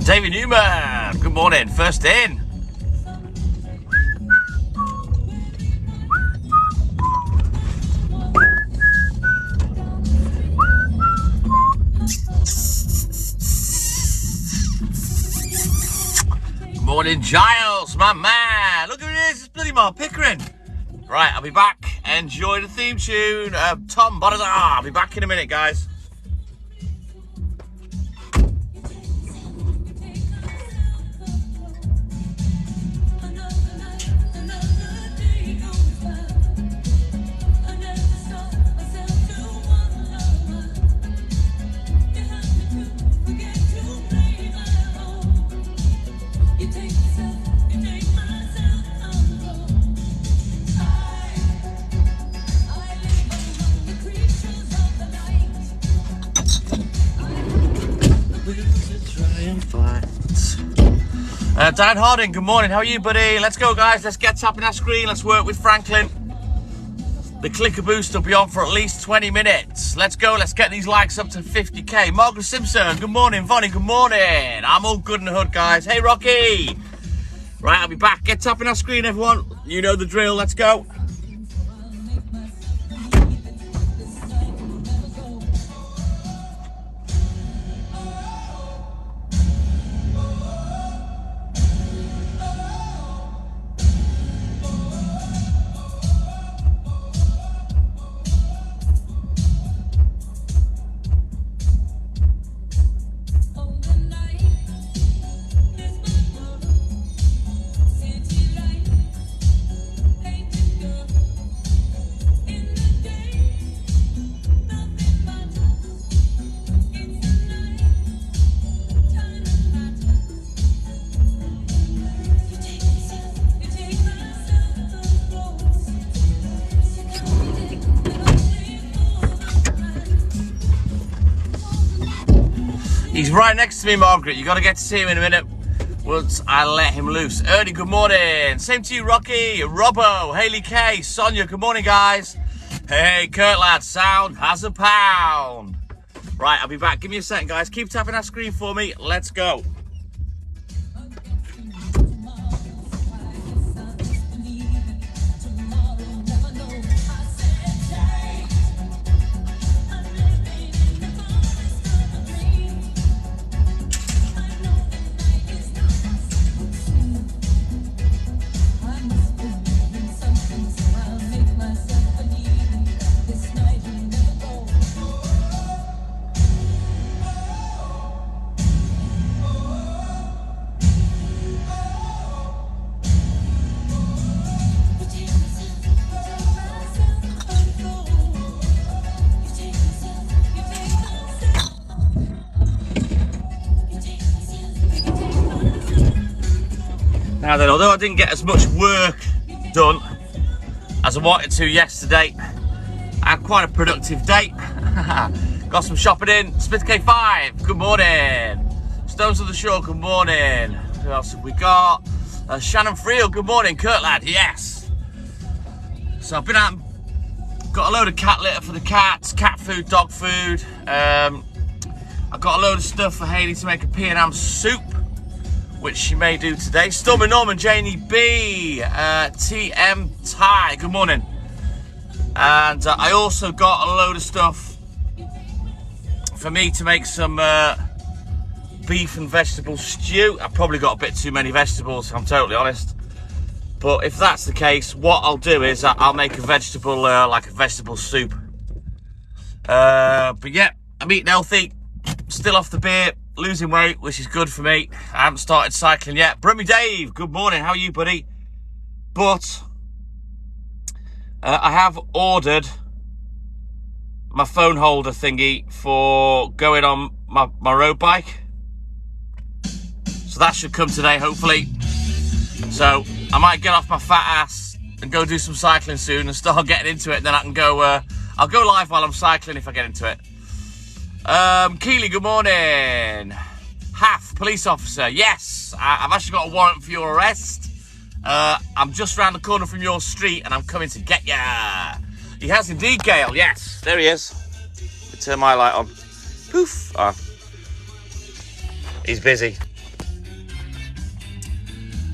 David Newman, good morning, first in. Good morning, Giles, my man. Look at this, it's bloody Mark Pickering. Right, I'll be back. Enjoy the theme tune. Tom Bodada. I'll be back in a minute, guys. Dan Harding, good morning. How are you, buddy? Let's go, guys. Let's get tapping our screen. Let's work with Franklin. The clicker boost will be on for at least 20 minutes. Let's go. Let's get these likes up to 50k. Margaret Simpson, good morning. Vonnie, good morning. I'm all good in the hood, guys. Hey, Rocky. Right, I'll be back. Get tapping our screen, everyone. You know the drill. Let's go. He's right next to me, Margaret. You got to get to see him in a minute once I let him loose. Ernie, good morning. Same to you, Rocky, Robbo, Haley K, Sonia, good morning, guys. Hey, Kurt, lad, sound has a pound. Right, I'll be back. Give me a second, guys. Keep tapping our screen for me. Let's go. Now then, although I didn't get as much work done as I wanted to yesterday, I had quite a productive day. Got some shopping in. Smith K5, good morning. Stones of the Shore, good morning. Who else have we got? Shannon Friel, good morning. Kurt lad, yes. So I've been out and got a load of cat litter for the cats, cat food, dog food. I've got a load of stuff for Hayley to make a P&M soup, which she may do today. Stormy Norman, Janie B, TM Ty, good morning. And I also got a load of stuff for me to make some beef and vegetable stew. I probably got a bit too many vegetables, if I'm totally honest. But if that's the case, what I'll do is I'll make a vegetable, like a vegetable soup. But yeah, I'm eating healthy, still off the beer, losing weight, which is good for me. I haven't started cycling yet. Brummy Dave, good morning. How are you, buddy? But I have ordered my phone holder thingy for going on my road bike. So that should come today, hopefully. So I might get off my fat ass and go do some cycling soon and start getting into it. And then I can go, I'll go live while I'm cycling if I get into it. Keely, good morning. Half, police officer. Yes, I've actually got a warrant for your arrest. I'm just round the corner from your street and I'm coming to get ya. He has indeed, Gail. Yes, there he is. Let me turn my light on. Poof. Oh. He's busy.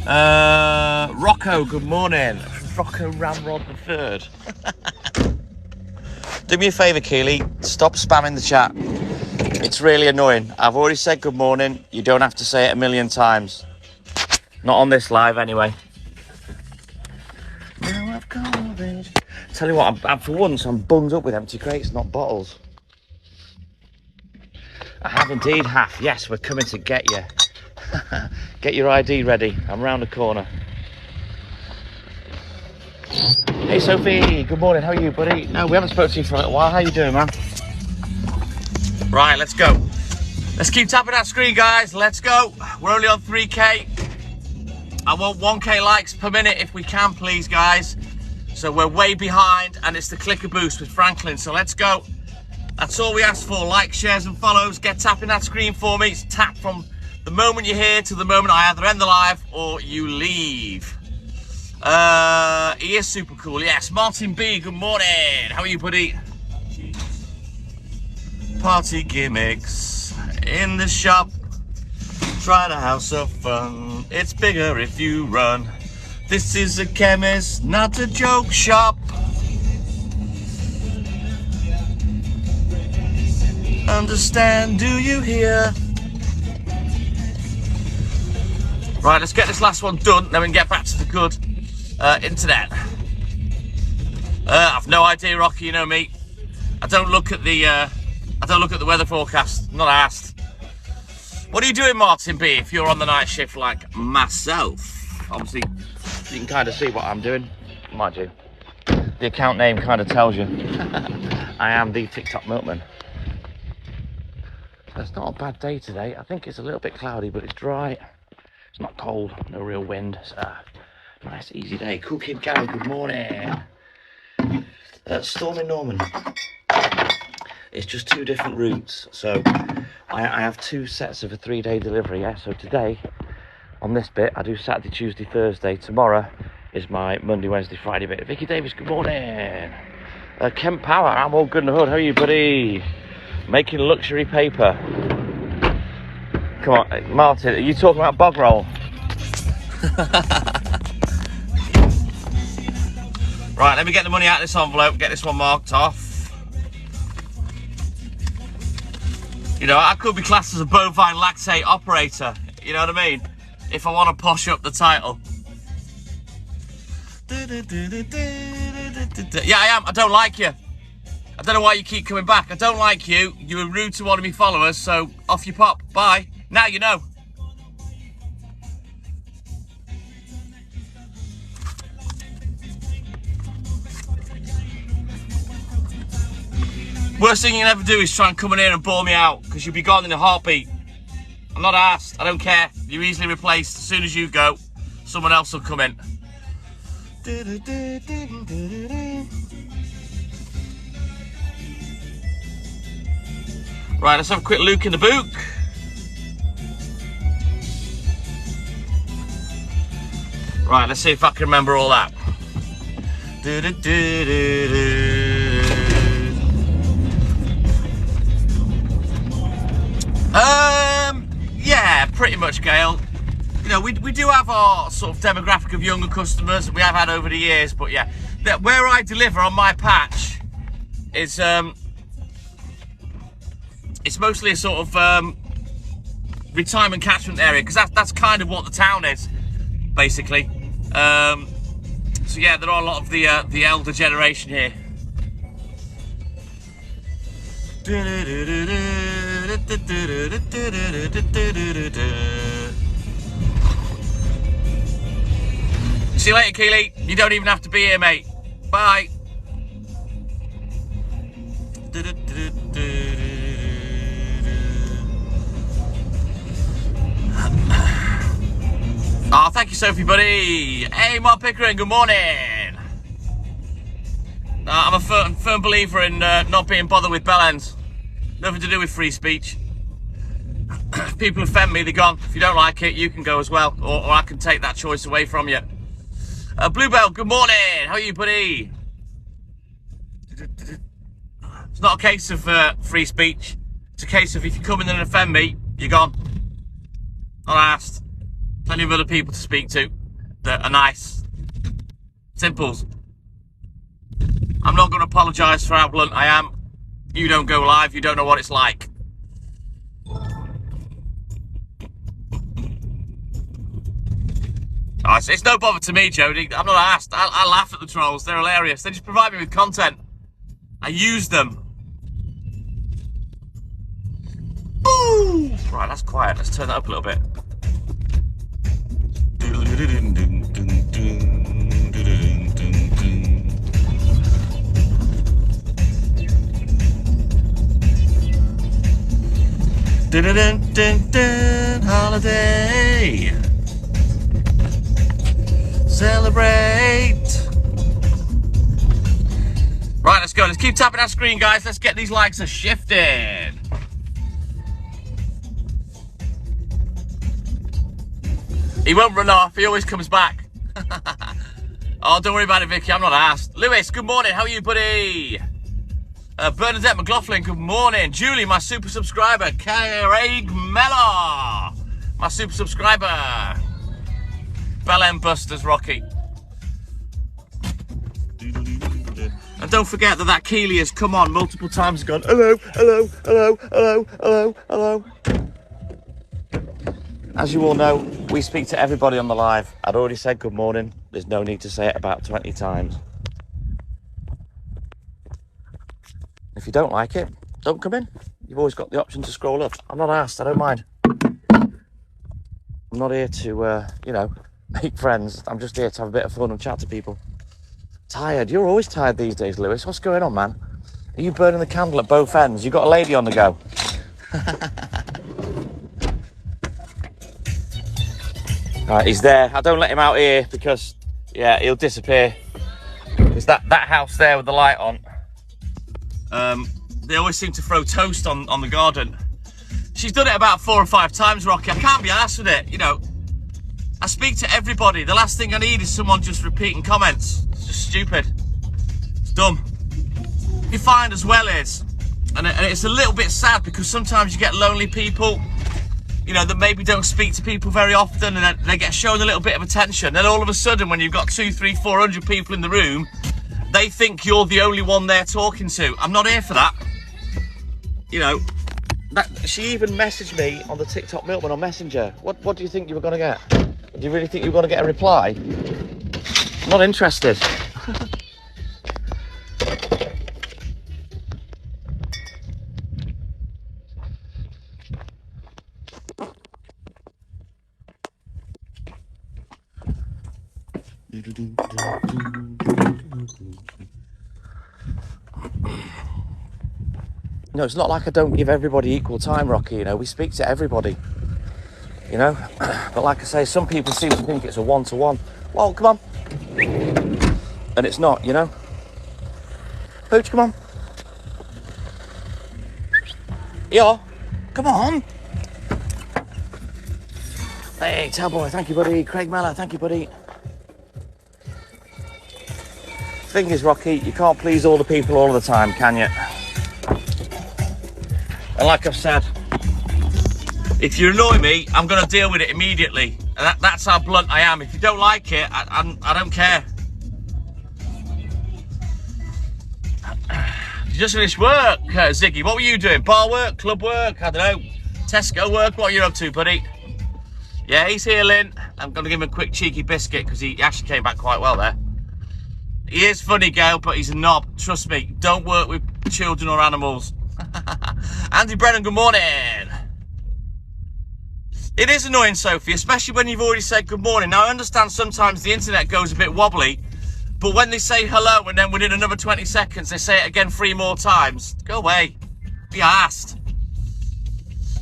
Rocco, good morning. Rocco Ramrod the Third. Do me a favour, Keely. Stop spamming the chat. It's really annoying. I've already said good morning. You don't have to say it a million times. Not on this live, anyway. Now I've come of age. Tell you what, I'm for once, I'm bunged up with empty crates, not bottles. I have indeed, half. Yes, we're coming to get you. Get your ID ready. I'm round the corner. Hey, Sophie. Good morning. How are you, buddy? No, we haven't spoken to you for a little while. How you doing, man? Right, let's go. Let's keep tapping that screen, guys. Let's go. We're only on 3K. I want 1K likes per minute if we can, please, guys. So we're way behind, and it's the clicker boost with Franklin. So let's go. That's all we ask for. Likes, shares, and follows. Get tapping that screen for me. It's tap from the moment you're here to the moment I either end the live or you leave. He is super cool. Yes, Martin B. Good morning. How are you, buddy? Party gimmicks in the shop. Try to have some fun. It's bigger if you run. This is a chemist, not a joke shop. Understand, do you hear? Right, let's get this last one done, then we can get back to the good internet. I've no idea, Rocky. You know me. I don't look at the weather forecast. I'm not asked. What are you doing, Martin B, if you're on the night shift like myself? Obviously, you can kind of see what I'm doing. Mind you, the account name kind of tells you. I am the TikTok Milkman. So it's not a bad day today. I think it's a little bit cloudy, but it's dry. It's not cold, no real wind. It's a nice, easy day. Cool Kid Gary, good morning. Stormy Norman. It's just two different routes, so I have two sets of a 3-day delivery. Yeah, so today on this bit I do Saturday, Tuesday, Thursday. Tomorrow is my Monday, Wednesday, Friday bit. Vicky Davis, good morning. Kent Power, I'm all good in the hood. How are you, buddy? Making luxury paper. Come on, Martin, are you talking about bog roll? Right, let me get the money out of this envelope, get this one marked off. You know, I could be classed as a bovine lactate operator, you know what I mean? If I want to posh up the title. Yeah, I am. I don't like you. I don't know why you keep coming back. I don't like you. You were rude to one of my followers, so off you pop. Bye. Now you know. Worst thing you can ever do is try and come in here and bore me out, because you'll be gone in a heartbeat. I'm not asked. I don't care. You're easily replaced. As soon as you go, someone else will come in. Right, let's have a quick look in the book. Right, let's see if I can remember all that. Yeah, pretty much, Gail. You know, we do have our sort of demographic of younger customers, we have had over the years, but yeah, where I deliver on my patch is it's mostly a sort of retirement catchment area, because that's kind of what the town is, basically. So yeah, there are a lot of the elder generation here. See you later, Keely. You don't even have to be here, mate. Bye. Oh, thank you, Sophie, buddy. Hey, Mark Pickering, good morning. I'm a firm believer in not being bothered with bellends. Nothing to do with free speech. If people offend me, they're gone. If you don't like it, you can go as well, or I can take that choice away from you. Bluebell, good morning. How are you, buddy? It's not a case of free speech. It's a case of if you come in and offend me, you're gone. Not asked. Plenty of other people to speak to. that are nice. Simples. I'm not going to apologise for how blunt I am. You don't go live, you don't know what it's like. Oh, it's no bother to me, Jody. I'm not asked. I laugh at the trolls. They're hilarious. They just provide me with content. I use them. Ooh. Right, that's quiet. Let's turn that up a little bit. Holiday. Celebrate. Right, let's go. Let's keep tapping our screen, guys. Let's get these likes a shifting. He won't run off. He always comes back. Oh, don't worry about it, Vicky. I'm not asked. Lewis, good morning. How are you, buddy? Bernadette McLaughlin, good morning. Julie, my super subscriber. Craig Mellor, my super subscriber. Bell End Busters, Rocky. And don't forget that Keeley has come on multiple times and gone, hello, hello, hello, hello, hello, hello. As you all know, we speak to everybody on the live. I'd already said good morning. There's no need to say it about 20 times. If you don't like it, don't come in. You've always got the option to scroll up. I'm not asked, I don't mind. I'm not here to, you know, make friends. I'm just here to have a bit of fun and chat to people. Tired? You're always tired these days, Lewis. What's going on, man? Are you burning the candle at both ends? You got a lady on the go. Right, he's there. I don't let him out here because, yeah, he'll disappear. There's that house there with the light on. They always seem to throw toast on the garden. She's done it about 4 or 5 times, Rocky. I can't be arsed with it, you know. I speak to everybody. The last thing I need is someone just repeating comments. It's just stupid. It's dumb. You find as well is, and it's a little bit sad because sometimes you get lonely people, you know, that maybe don't speak to people very often and they get shown a little bit of attention. Then all of a sudden when you've got 200, 300, 400 people in the room, they think you're the only one they're talking to. I'm not here for that. You know, she even messaged me on the TikTok Milkman on Messenger. What do you think you were going to get? Do you really think you were going to get a reply? I'm not interested. No, it's not like I don't give everybody equal time, Rocky. You know, we speak to everybody. You know, but like I say, some people seem to think it's a one-to-one. Well, come on. And it's not, you know. Pooch, come on. Yeah, come on. Hey, Tailboy, thank you, buddy. Craig Mellor, thank you, buddy. Thing is, Rocky, you can't please all the people all the time, can you? And like I've said, if you annoy me, I'm going to deal with it immediately. And that's how blunt I am. If you don't like it, I don't care. You just finished work, Ziggy. What were you doing? Bar work? Club work? I don't know. Tesco work? What are you up to, buddy? Yeah, he's here, Lynn. I'm going to give him a quick cheeky biscuit because he actually came back quite well there. He is funny, Gail, but he's a knob. Trust me, don't work with children or animals. Andy Brennan, good morning. It is annoying, Sophie, especially when you've already said good morning. Now, I understand sometimes the internet goes a bit wobbly, but when they say hello and then within another 20 seconds they say it again 3 more times, go away. Be asked.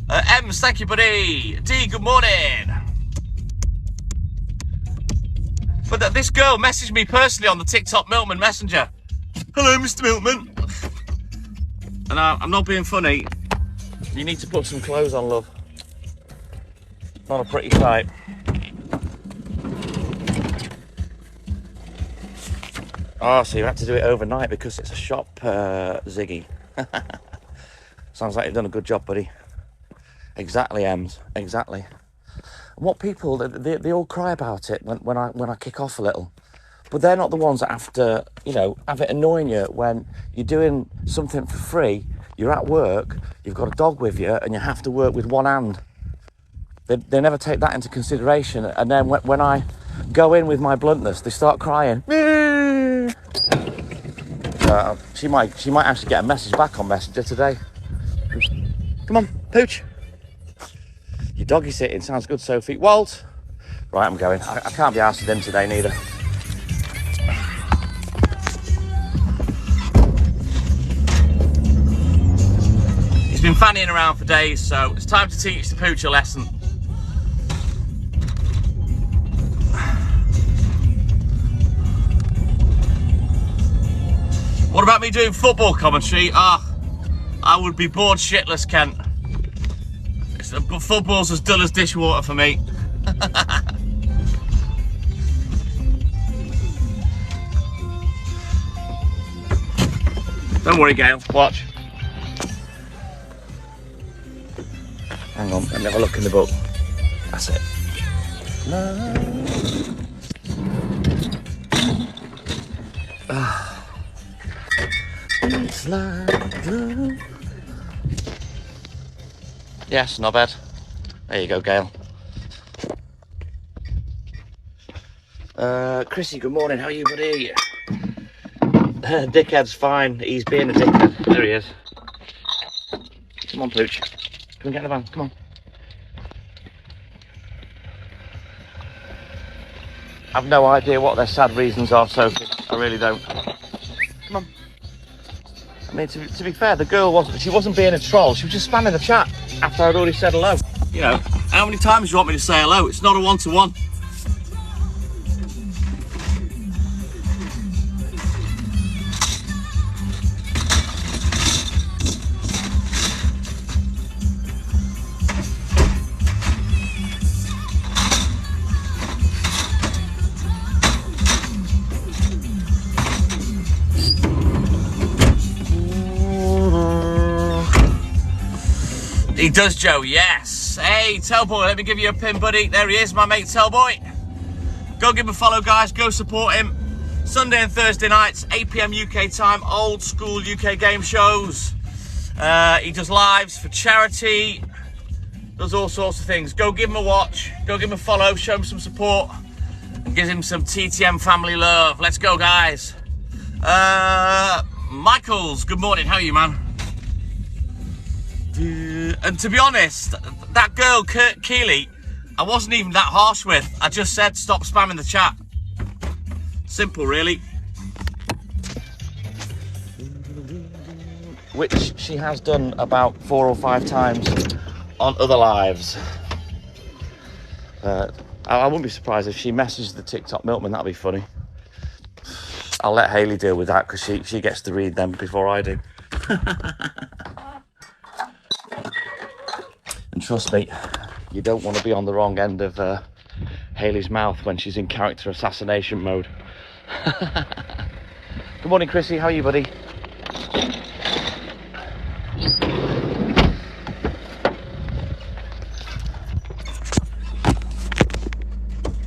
Ems, thank you, buddy. D, good morning. But this girl messaged me personally on the TikTok Milkman Messenger. Hello, Mr. Milkman. And I'm not being funny. You need to put some clothes on, love. Not a pretty sight. Oh, so you had to do it overnight because it's a shop, Ziggy. Sounds like you've done a good job, buddy. Exactly, Ems. Exactly. And what people, they all cry about it when I kick off a little. But they're not the ones that have to, you know, have it annoying you when you're doing something for free, you're at work, you've got a dog with you, and you have to work with one hand. They never take that into consideration. And then when I go in with my bluntness, they start crying. She might actually get a message back on Messenger today. Come on, Pooch. Your doggy sitting sounds good, Sophie. Walt. Right, I'm going. I can't be arsed with him today neither. He's been fannying around for days, so it's time to teach the Pooch a lesson. What about me doing football commentary? I would be bored shitless, Kent. But football's as dull as dishwater for me. Don't worry, Gail. Watch. Hang on, let me have a look in the book. That's it. It's like love. Yes, not bad. There you go, Gail. Chrissy, good morning. How are you, buddy? Dickhead's fine. He's being a dickhead. There he is. Come on, Pooch. Come and get in the van. Come on. I've no idea what their sad reasons are, Sophie. I really don't. Come on. I mean, to be fair, the girl wasn't being a troll. She was just spamming the chat after I'd already said hello. You know, how many times do you want me to say hello? It's not a one-to-one. He does, Joe, yes. Hey, Tellboy, let me give you a pin, buddy. There he is, my mate Tellboy. Go give him a follow, guys. Go support him. Sunday and Thursday nights, 8 PM UK time, old school UK game shows. He does lives for charity, does all sorts of things. Go give him a watch. Go give him a follow. Show him some support. And give him some TTM family love. Let's go, guys. Michaels, good morning. How are you, man? And to be honest, that girl, Keely, I wasn't even that harsh with. I just said, stop spamming the chat. Simple, really. Which she has done about 4 or 5 times on other lives. I wouldn't be surprised if she messaged the TikTok Milkman. That'd be funny. I'll let Hayley deal with that because she gets to read them before I do. And trust me, you don't want to be on the wrong end of Hayley's mouth when she's in character assassination mode. Good morning, Chrissy. How are you, buddy?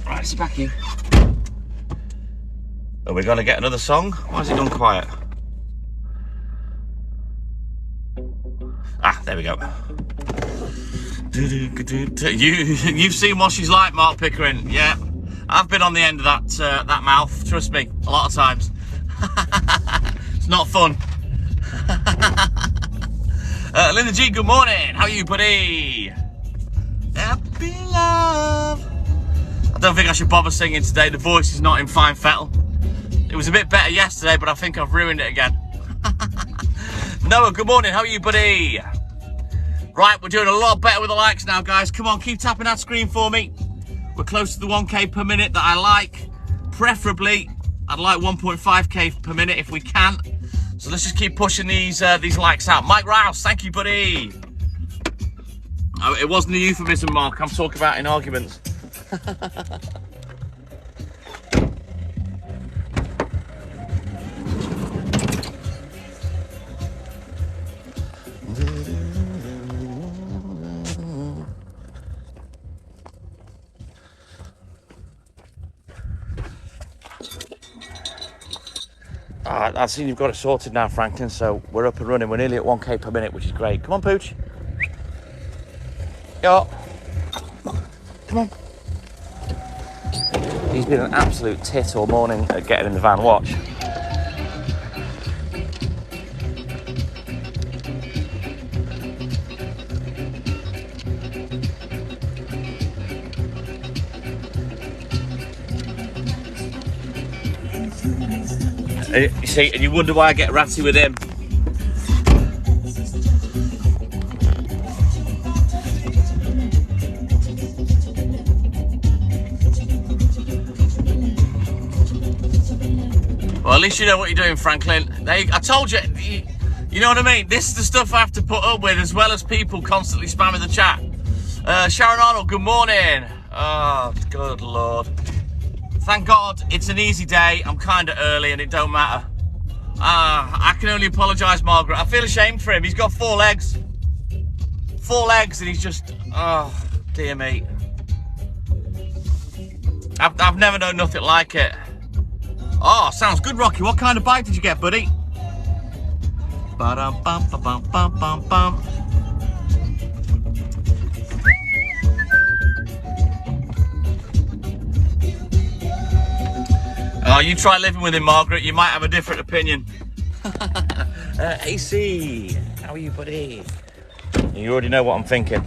Right, sit back here. Are we going to get another song? Why has it gone quiet? Ah, there we go. You've seen what she's like, Mark Pickering. Yeah, I've been on the end of that mouth. Trust me, a lot of times. It's not fun. Linda G, good morning. How are you, buddy? Happy love. I don't think I should bother singing today. The voice is not in fine fettle. It was a bit better yesterday, but I think I've ruined it again. Noah, good morning. How are you, buddy? Right, we're doing a lot better with the likes now, guys. Come on, keep tapping that screen for me. We're close to the 1K per minute that I like. Preferably, I'd like 1.5K per minute if we can. So let's just keep pushing these likes out. Mike Rouse, thank you, buddy. Oh, it wasn't a euphemism, Mark. I'm talking about in arguments. I've seen you've got it sorted now, Franklin, so we're up and running. We're nearly at 1k per minute, which is great. Come on, Pooch. Yo. Come on. He's been an absolute tit all morning at getting in the van. Watch. You see, and you wonder why I get ratty with him. Well, at least you know what you're doing, Franklin. I told you, you know what I mean? This is the stuff I have to put up with, as well as people constantly spamming the chat. Sharon Arnold, good morning. Oh, good Lord. Thank God it's an easy day. I'm kind of early and it don't matter. I can only apologise, Margaret. I feel ashamed for him. He's got 4 legs. 4 legs and he's just... Oh, dear me. I've never known nothing like it. Oh, sounds good, Rocky. What kind of bike did you get, buddy? Ba-dum-bum-ba-bum-bum-bum-bum. Oh, you try living with him, Margaret. You might have a different opinion. AC, how are you, buddy? You already know what I'm thinking.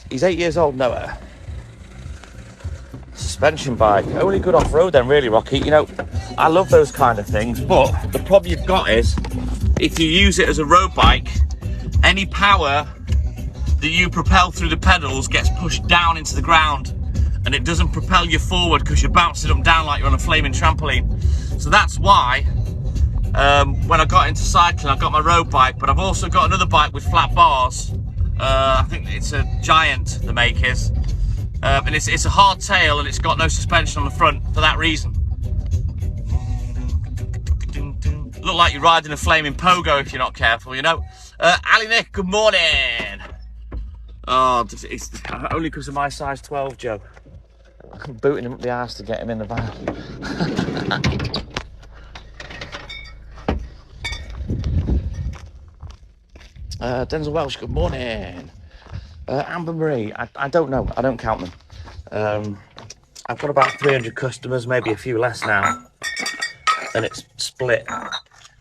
He's 8 years old, Noah. Suspension bike, only good off-road then, really, Rocky. You know, I love those kind of things, but the problem you've got is if you use it as a road bike, any power that you propel through the pedals gets pushed down into the ground, and it doesn't propel you forward because you're bouncing up and down like you're on a flaming trampoline. So that's why when I got into cycling, I got my road bike, but I've also got another bike with flat bars. I think it's a Giant, the make is. And it's a hard tail and it's got no suspension on the front for that reason. Look like you're riding a flaming pogo if you're not careful, you know. Ali Nick, good morning. Oh, it's only because of my size 12, Joe. I'm booting him up the arse to get him in the van. Denzel Welsh, good morning. Amber Marie, I don't know, I don't count them. I've got about 300 customers, maybe a few less now, and it's split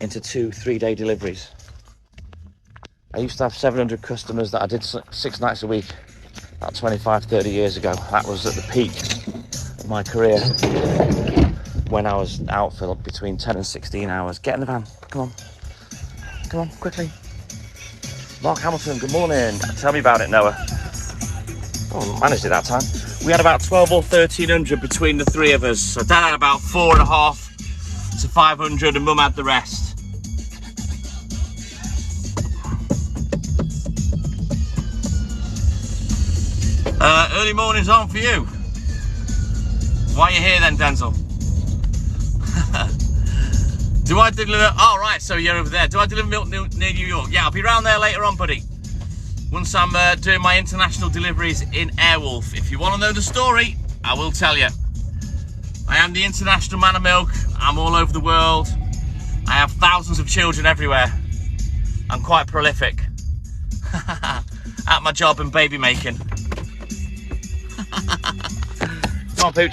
into 2 3-day deliveries. I used to have 700 customers that I did 6 nights a week, about 25, 30 years ago. That was at the peak of my career, when I was out for between 10 and 16 hours. Get in the van, come on, quickly. Mark Hamilton, good morning. Tell me about it, Noah. Oh, managed it that time. We had about 12 or 1300 between the 3 of us. So Dad had about 4.5 to 500 and Mum had the rest. Early mornings on for you. Why are you here then, Denzel? Do I deliver? Oh, right, so you're over there. Do I deliver milk near New York? Yeah, I'll be around there later on, buddy. Once I'm doing my international deliveries in Airwolf. If you want to know the story, I will tell you. I am the international man of milk. I'm all over the world. I have thousands of children everywhere. I'm quite prolific. At my job and baby making. Come on, Pooch.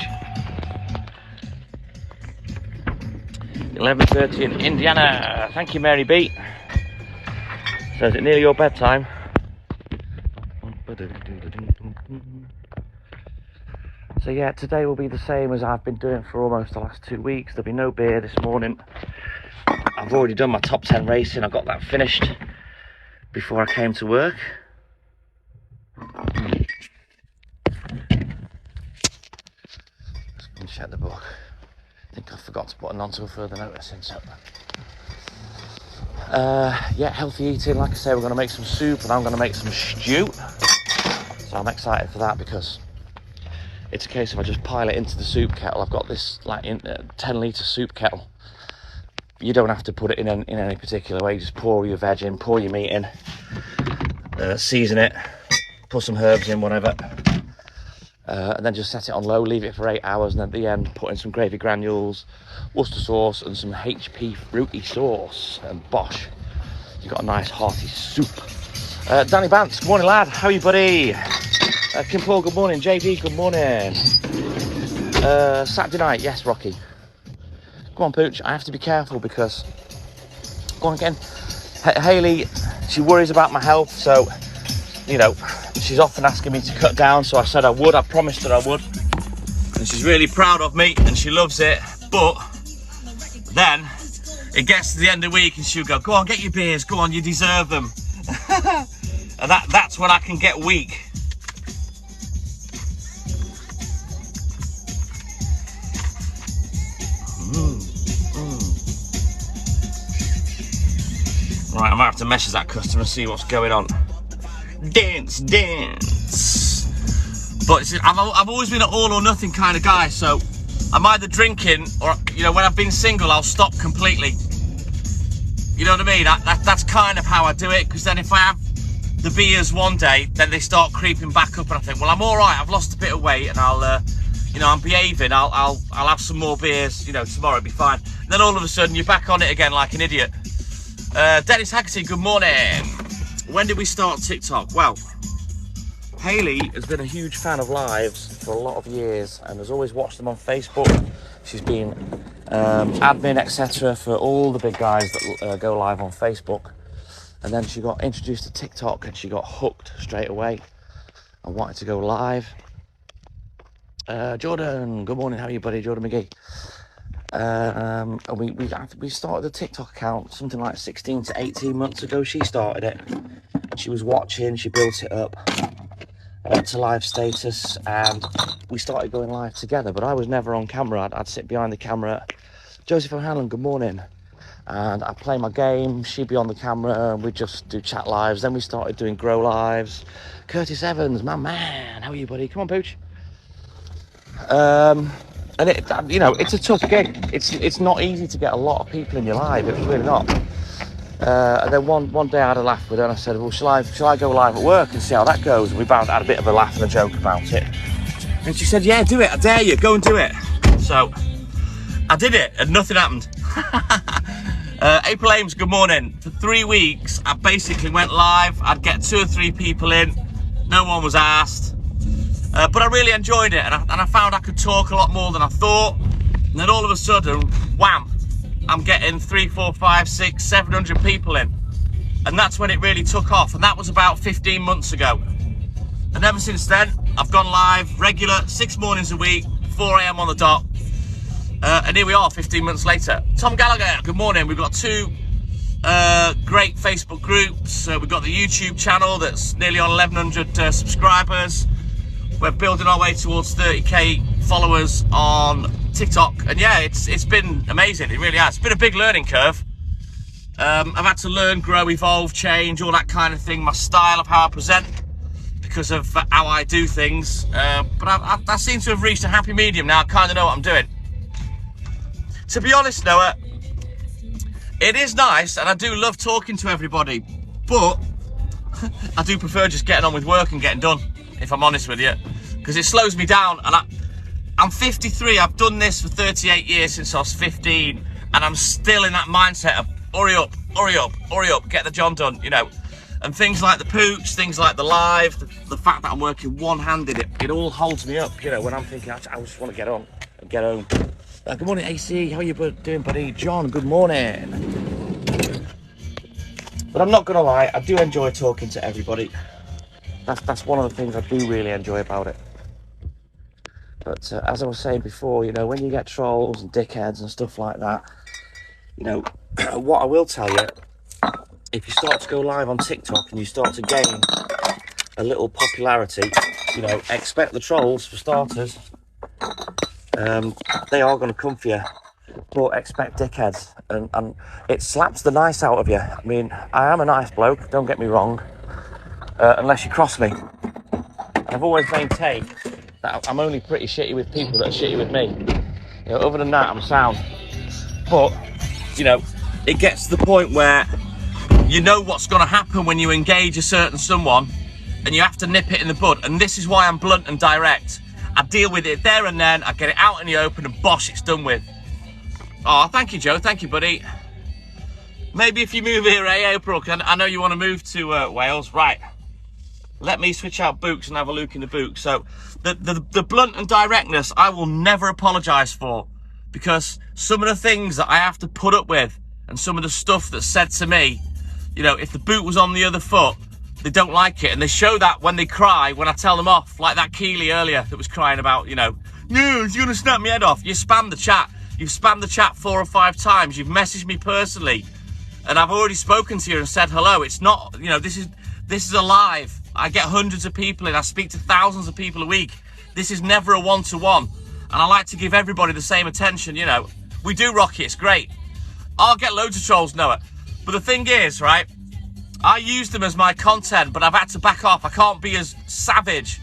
11:30 in Indiana. Thank you, Mary B. So is it nearly your bedtime? So yeah, today will be the same as I've been doing for almost the last 2 weeks. There'll be no beer this morning. I've already done my top 10 racing. I got that finished before I came to work. Let's go and check the book. I think I forgot to put an on to a further notice in. So, yeah, healthy eating. Like I say, we're going to make some soup and I'm going to make some stew. So I'm excited for that because it's a case of I just pile it into the soup kettle. I've got this like 10 litre soup kettle you don't have to put it in any particular way. Just pour your veg in, pour your meat in, season it, put some herbs in, whatever, and then just set it on low, leave it for 8 hours, and at the end put in some gravy granules, Worcester sauce, and some HP fruity sauce, and bosh, you've got a nice hearty soup. Danny Bance, good morning lad, how are you buddy? Kim Paul, good morning. JB, good morning. Saturday night, yes Rocky. Go on Pooch, I have to be careful because, go on again. Hayley, she worries about my health, so, you know, she's often asking me to cut down, so I said I would, I promised her I would. And she's really proud of me, and she loves it, but then it gets to the end of the week and she'll go, go on, get your beers, go on, you deserve them. And that's when I can get weak. Right, I might have to message that customer and see what's going on. Dance. But see, I've always been an all or nothing kind of guy, so I'm either drinking or, you know, when I've been single, I'll stop completely. You know what I mean? That's kind of how I do it, because then if I have the beers one day, then they start creeping back up, and I think, well, I'm all right. I've lost a bit of weight, and I'll, you know, I'm behaving. I'll have some more beers. You know, tomorrow it'll be fine. And then all of a sudden, you're back on it again like an idiot. Dennis Haggerty, good morning. When did we start TikTok? Well, Hayley has been a huge fan of lives for a lot of years and has always watched them on Facebook. She's been admin, etc. for all the big guys that go live on Facebook. And then she got introduced to TikTok and she got hooked straight away and wanted to go live. Jordan, good morning. How are you, buddy? Jordan McGee. And we started the TikTok account something like 16 to 18 months ago. She started it. She was watching, she built it up. I went to live status and we started going live together, but I was never on camera. I'd sit behind the camera. Joseph O'Hanlon, good morning. And I'd play my game, she'd be on the camera, and we'd just do chat lives. Then we started doing grow lives. Curtis Evans, my man, how are you, buddy? Come on, Pooch. And it, you know, it's a tough gig. It's not easy to get a lot of people in your live. It's really not. And then one day I had a laugh with her and I said, well, shall I go live at work and see how that goes? And we both had a bit of a laugh and a joke about it. And she said, yeah, do it. I dare you. Go and do it. So I did it and nothing happened. April Ames, good morning. For 3 weeks, I basically went live. I'd get 2 or 3 people in. No one was asked. But I really enjoyed it, and I found I could talk a lot more than I thought. And then all of a sudden, wham, I'm getting 3, 4, 5, 6, 700 people in. And that's when it really took off, and that was about 15 months ago. And ever since then, I've gone live regular, 6 mornings a week, 4 AM on the dot. And here we are 15 months later. Tom Gallagher, good morning. We've got 2 great Facebook groups. We've got the YouTube channel that's nearly on 1,100 subscribers. We're building our way towards 30k followers on TikTok, and yeah, it's been amazing. It really has. It's been a big learning curve. I've had to learn, grow, evolve, change, all that kind of thing. My style of how I present because of how I do things. But I seem to have reached a happy medium now. I kind of know what I'm doing. To be honest, Noah, it is nice, and I do love talking to everybody, but I do prefer just getting on with work and getting done, if I'm honest with you, because it slows me down. And I'm 53, I've done this for 38 years since I was 15, and I'm still in that mindset of hurry up, hurry up, hurry up, get the job done, you know. And things like the pooch, things like the live, the fact that I'm working one-handed, it all holds me up, you know, when I'm thinking, I just want to get on and get home. Good morning, AC, how are you doing, buddy? John, good morning. But I'm not going to lie, I do enjoy talking to everybody. That's one of the things I do really enjoy about it. But as I was saying before, you know, when you get trolls and dickheads and stuff like that, you know, what I will tell you, if you start to go live on TikTok and you start to gain a little popularity, you know, expect the trolls for starters. They are going to come for you, but expect dickheads, and it slaps the nice out of you. I mean, I am a nice bloke, don't get me wrong, unless you cross me. I've always maintained that I'm only pretty shitty with people that are shitty with me. You know, other than that, I'm sound. But you know, it gets to the point where you know what's going to happen when you engage a certain someone, and you have to nip it in the bud. And this is why I'm blunt and direct. I deal with it there and then. I get it out in the open, and bosh, it's done with. Oh, thank you, Joe. Thank you, buddy. Maybe if you move here, April, I know you want to move to Wales. Right. Let me switch out books and have a look in the book. So the blunt and directness, I will never apologise for, because some of the things that I have to put up with and some of the stuff that's said to me, you know, if the boot was on the other foot, they don't like it. And they show that when they cry, when I tell them off, like that Keeley earlier that was crying about, you know, no, he's going to snap my head off. You spam the chat. You've spammed the chat 4 or 5 times. You've messaged me personally. And I've already spoken to you and said hello. It's not, you know, this is a live. I get hundreds of people in. I speak to thousands of people a week. This is never a one-to-one. And I like to give everybody the same attention, you know. We do rock it. It's great. I'll get loads of trolls, Noah. But the thing is, right, I use them as my content, but I've had to back off. I can't be as savage,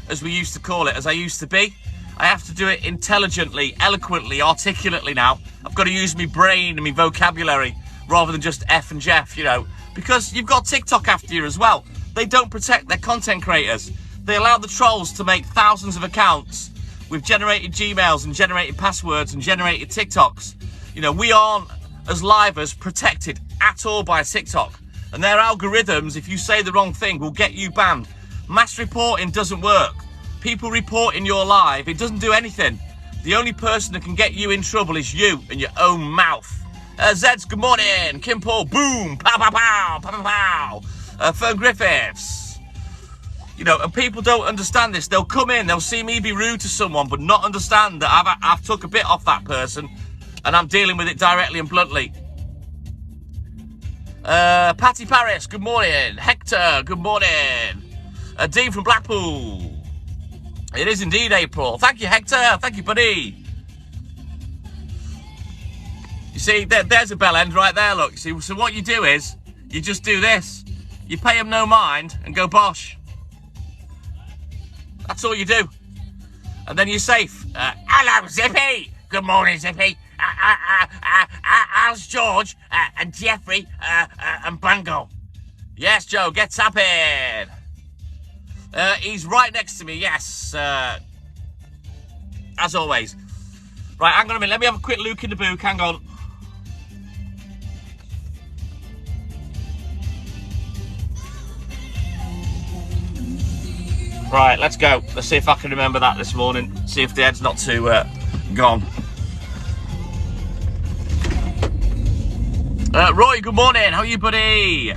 as we used to call it, as I used to be. I have to do it intelligently, eloquently, articulately now. I've got to use my brain and my vocabulary rather than just F and Jeff, you know. Because you've got TikTok after you as well. They don't protect their content creators. They allow the trolls to make thousands of accounts with generated Gmails and generated passwords and generated TikToks. You know, we aren't, as livers, protected at all by TikTok. And their algorithms, if you say the wrong thing, will get you banned. Mass reporting doesn't work. People reporting your live, it doesn't do anything. The only person that can get you in trouble is you and your own mouth. Zeds, good morning. Kim Paul, boom, pow, pow, pow, pow, pow, pow. Fern Griffiths. You know, and people don't understand this. They'll come in, they'll see me be rude to someone, but not understand that I've took a bit off that person and I'm dealing with it directly and bluntly. Patty Paris, good morning. Hector, good morning. Dean from Blackpool. It is indeed April. Thank you, Hector. Thank you, buddy. You see, there's a bell end right there, look. You see, so what you do is, you just do this. You pay them no mind and go bosh. That's all you do. And then you're safe. Hello, Zippy. Good morning, Zippy. How's George and Jeffrey and Bango? Yes, Joe, get tapping. He's right next to me, yes. As always. Right, hang on a minute. Let me have a quick look in the book. Hang on. Right, let's go. Let's see if I can remember that this morning. See if the head's not too gone. Roy, good morning. How are you, buddy?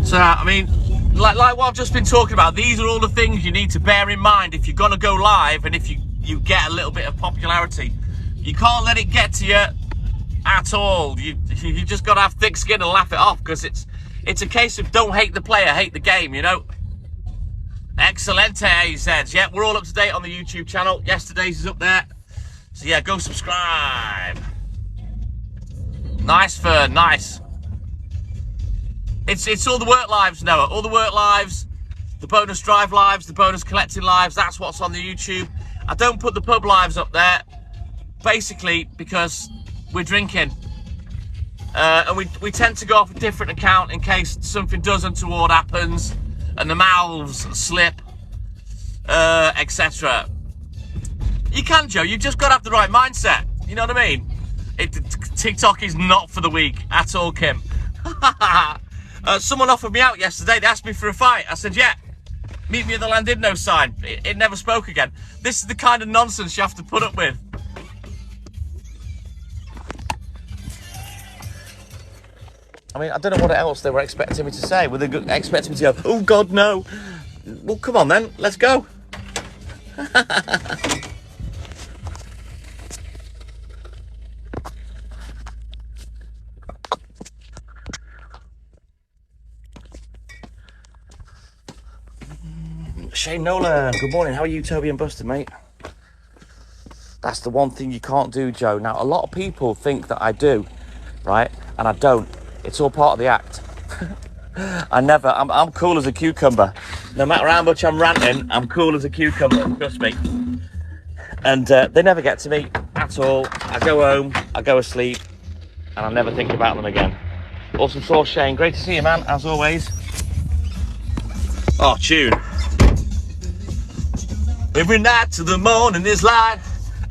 So, I mean, like what I've just been talking about, these are all the things you need to bear in mind if you're going to go live and if you get a little bit of popularity. You can't let it get to you at all. You just got to have thick skin and laugh it off, because it's a case of don't hate the player, hate the game, you know. Excelente, he says. Yeah, we're all up to date on the YouTube channel. Yesterday's is up there. So yeah, go subscribe. Nice, Fern, nice. It's all the work lives, Noah. All the work lives, the bonus drive lives, the bonus collecting lives. That's what's on the YouTube. I don't put the pub lives up there, basically because we're drinking. And we tend to go off a different account in case something does untoward happens and the mouths slip, etc. You can, Joe. You've just got to have the right mindset. You know what I mean? TikTok is not for the weak at all, Kim. Someone offered me out yesterday. They asked me for a fight. I said, yeah. Meet me at the Landidno sign. It never spoke again. This is the kind of nonsense you have to put up with. I mean, I don't know what else they were expecting me to say. Were they expecting me to go, oh, God, no. Well, come on, then. Let's go. Shane Nolan, good morning. How are you, Toby and Buster, mate? That's the one thing you can't do, Joe. Now, a lot of people think that I do, right? And I don't. It's all part of the act. I'm cool as a cucumber. No matter how much I'm ranting, I'm cool as a cucumber, trust me. And they never get to me at all. I go home, I go asleep, and I never think about them again. Awesome sauce, Shane. Great to see you, man, as always. Oh, tune. Every night till the morning is light,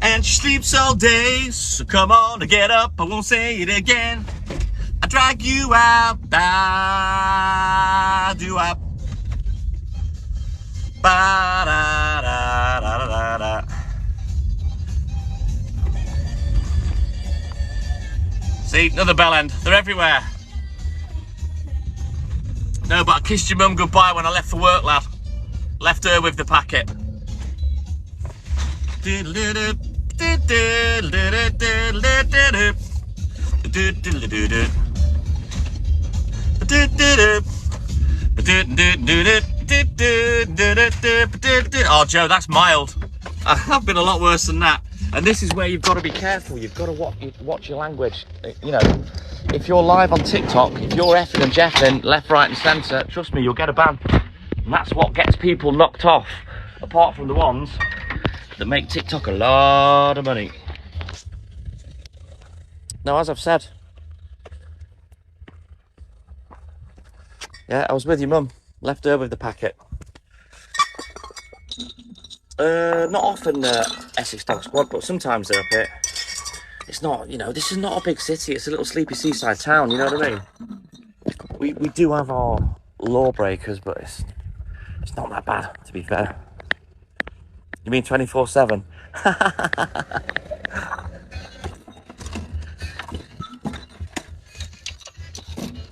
and she sleeps all day. So come on and get up, I won't say it again. I drag you out, do I? Ba da da da da da. See, another bell end. They're everywhere. No, but I kissed your mum goodbye when I left for work, lad. Left her with the packet. Oh, Joe, that's mild. I've been a lot worse than that. And this is where you've got to be careful. You've got to watch your language. You know, if you're live on TikTok, if you're effing and jeffing left, right and centre, trust me, you'll get a ban. And that's what gets people knocked off, apart from the ones that make TikTok a lot of money. Now, as I've said, yeah, I was with your mum. Left her with the packet. Not often Essex Dog Squad, but sometimes they're up here. It's not, you know, this is not a big city. It's a little sleepy seaside town, you know what I mean? We do have our lawbreakers, but it's not that bad, to be fair. You mean 24/7?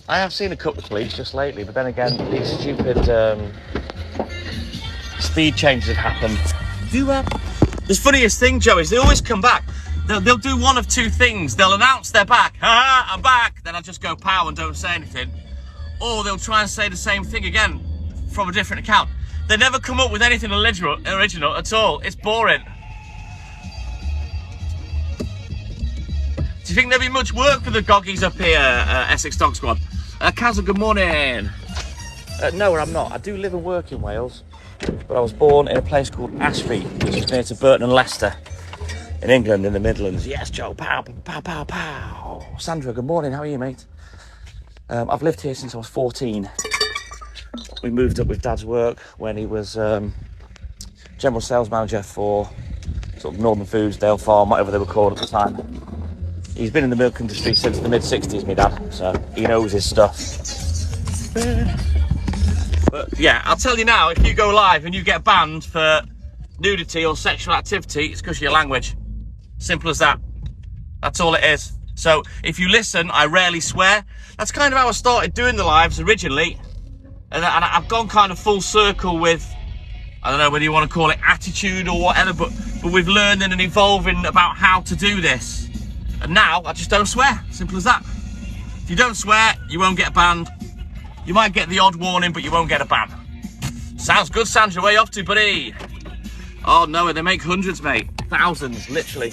I have seen a couple of police just lately, but then again, these stupid speed changes have happened. The funniest thing, Joe, is they always come back. They'll do one of two things. They'll announce they're back. Ha, I'm back. Then I just go pow and don't say anything. Or they'll try and say the same thing again from a different account. They never come up with anything original at all. It's boring. Do you think there'll be much work for the goggies up here, Essex Dog Squad? Kazza, good morning. No, I'm not. I do live and work in Wales, but I was born in a place called Ashby, which is near to Burton and Leicester, in England, in the Midlands. Yes, Joe. Pow, pow, pow, pow. Sandra, good morning. How are you, mate? I've lived here since I was 14. We moved up with Dad's work when he was general sales manager for sort of Northern Foods, Dale Farm, whatever they were called at the time. He's been in the milk industry since the mid-60s, my dad, so he knows his stuff. But yeah, I'll tell you now, if you go live and you get banned for nudity or sexual activity, it's because of your language. Simple as that. That's all it is. So if you listen, I rarely swear. That's kind of how I started doing the lives originally. And I've gone kind of full circle with, I don't know whether you want to call it attitude or whatever, but with learning and evolving about how to do this. And now I just don't swear. Simple as that. If you don't swear, you won't get banned. You might get the odd warning, but you won't get a ban. Sounds good, Sandra. Where you off to, buddy? Oh no, they make hundreds, mate. Thousands, literally.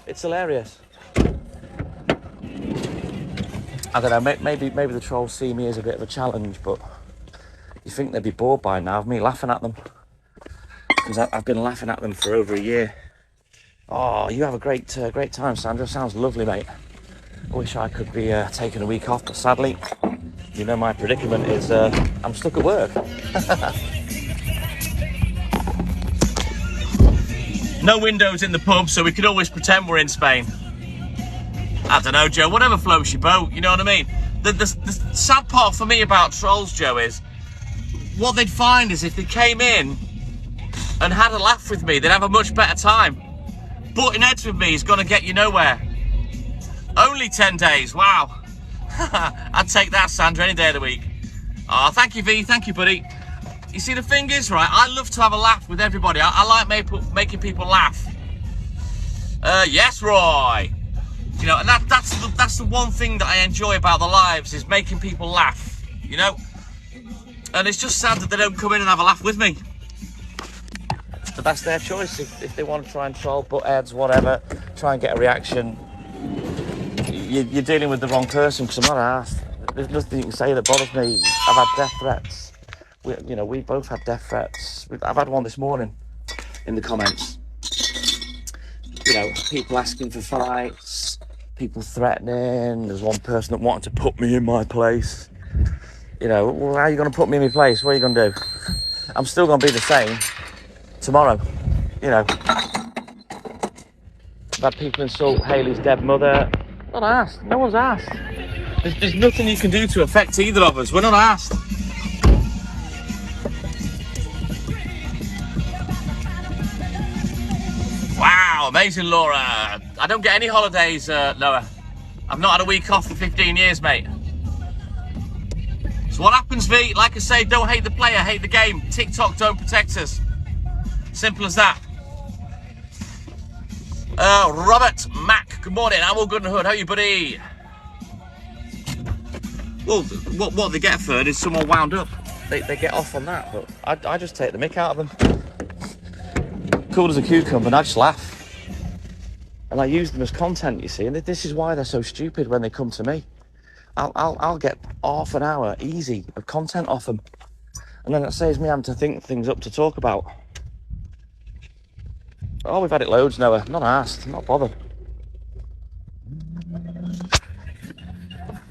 It's hilarious. I don't know, maybe the trolls see me as a bit of a challenge, but you think they'd be bored by now of me laughing at them. Because I've been laughing at them for over a year. Oh, you have a great time, Sandra. Sounds lovely, mate. I wish I could be taking a week off, but sadly, you know my predicament is I'm stuck at work. No windows in the pub, so we could always pretend we're in Spain. I don't know, Joe, whatever floats your boat, you know what I mean? The sad part for me about trolls, Joe, is what they'd find is if they came in and had a laugh with me, they'd have a much better time. Butting heads with me is going to get you nowhere. Only 10 days, wow. I'd take that, Sandra, any day of the week. Oh, thank you, V, thank you, buddy. You see, the thing is, right, I love to have a laugh with everybody. I like making people laugh. Yes, Roy. You know, and that's the one thing that I enjoy about the lives, is making people laugh, you know? And it's just sad that they don't come in and have a laugh with me. But that's their choice. If they want to try and troll, butt heads, whatever, try and get a reaction, you're dealing with the wrong person, because I'm not arsed. There's nothing you can say that bothers me. I've had death threats We both had death threats. I've had one this morning in the comments. People asking for fights, people threatening. There's one person that wanted to put me in my place. Well, how are you going to put me in my place? What are you going to do? I'm still going to be the same tomorrow. I've had people insult Hayley's dead mother. Not asked. No one's asked. There's nothing you can do to affect either of us. We're not asked. Wow, amazing, Laura. I don't get any holidays, Noah. I've not had a week off for 15 years, mate. So what happens, V? Like I say, don't hate the player, hate the game. TikTok don't protect us. Simple as that. Robert Mack, good morning. I'm all good in the hood. How are you, buddy? Well, what they get for it is someone wound up. They get off on that, but I just take the mick out of them. Cool as a cucumber, and I just laugh. And I use them as content, you see. And this is why they're so stupid when they come to me. I'll get half an hour easy of content off them, and then it saves me having to think things up to talk about. Oh, we've had it loads, Noah. Not asked, not bothered.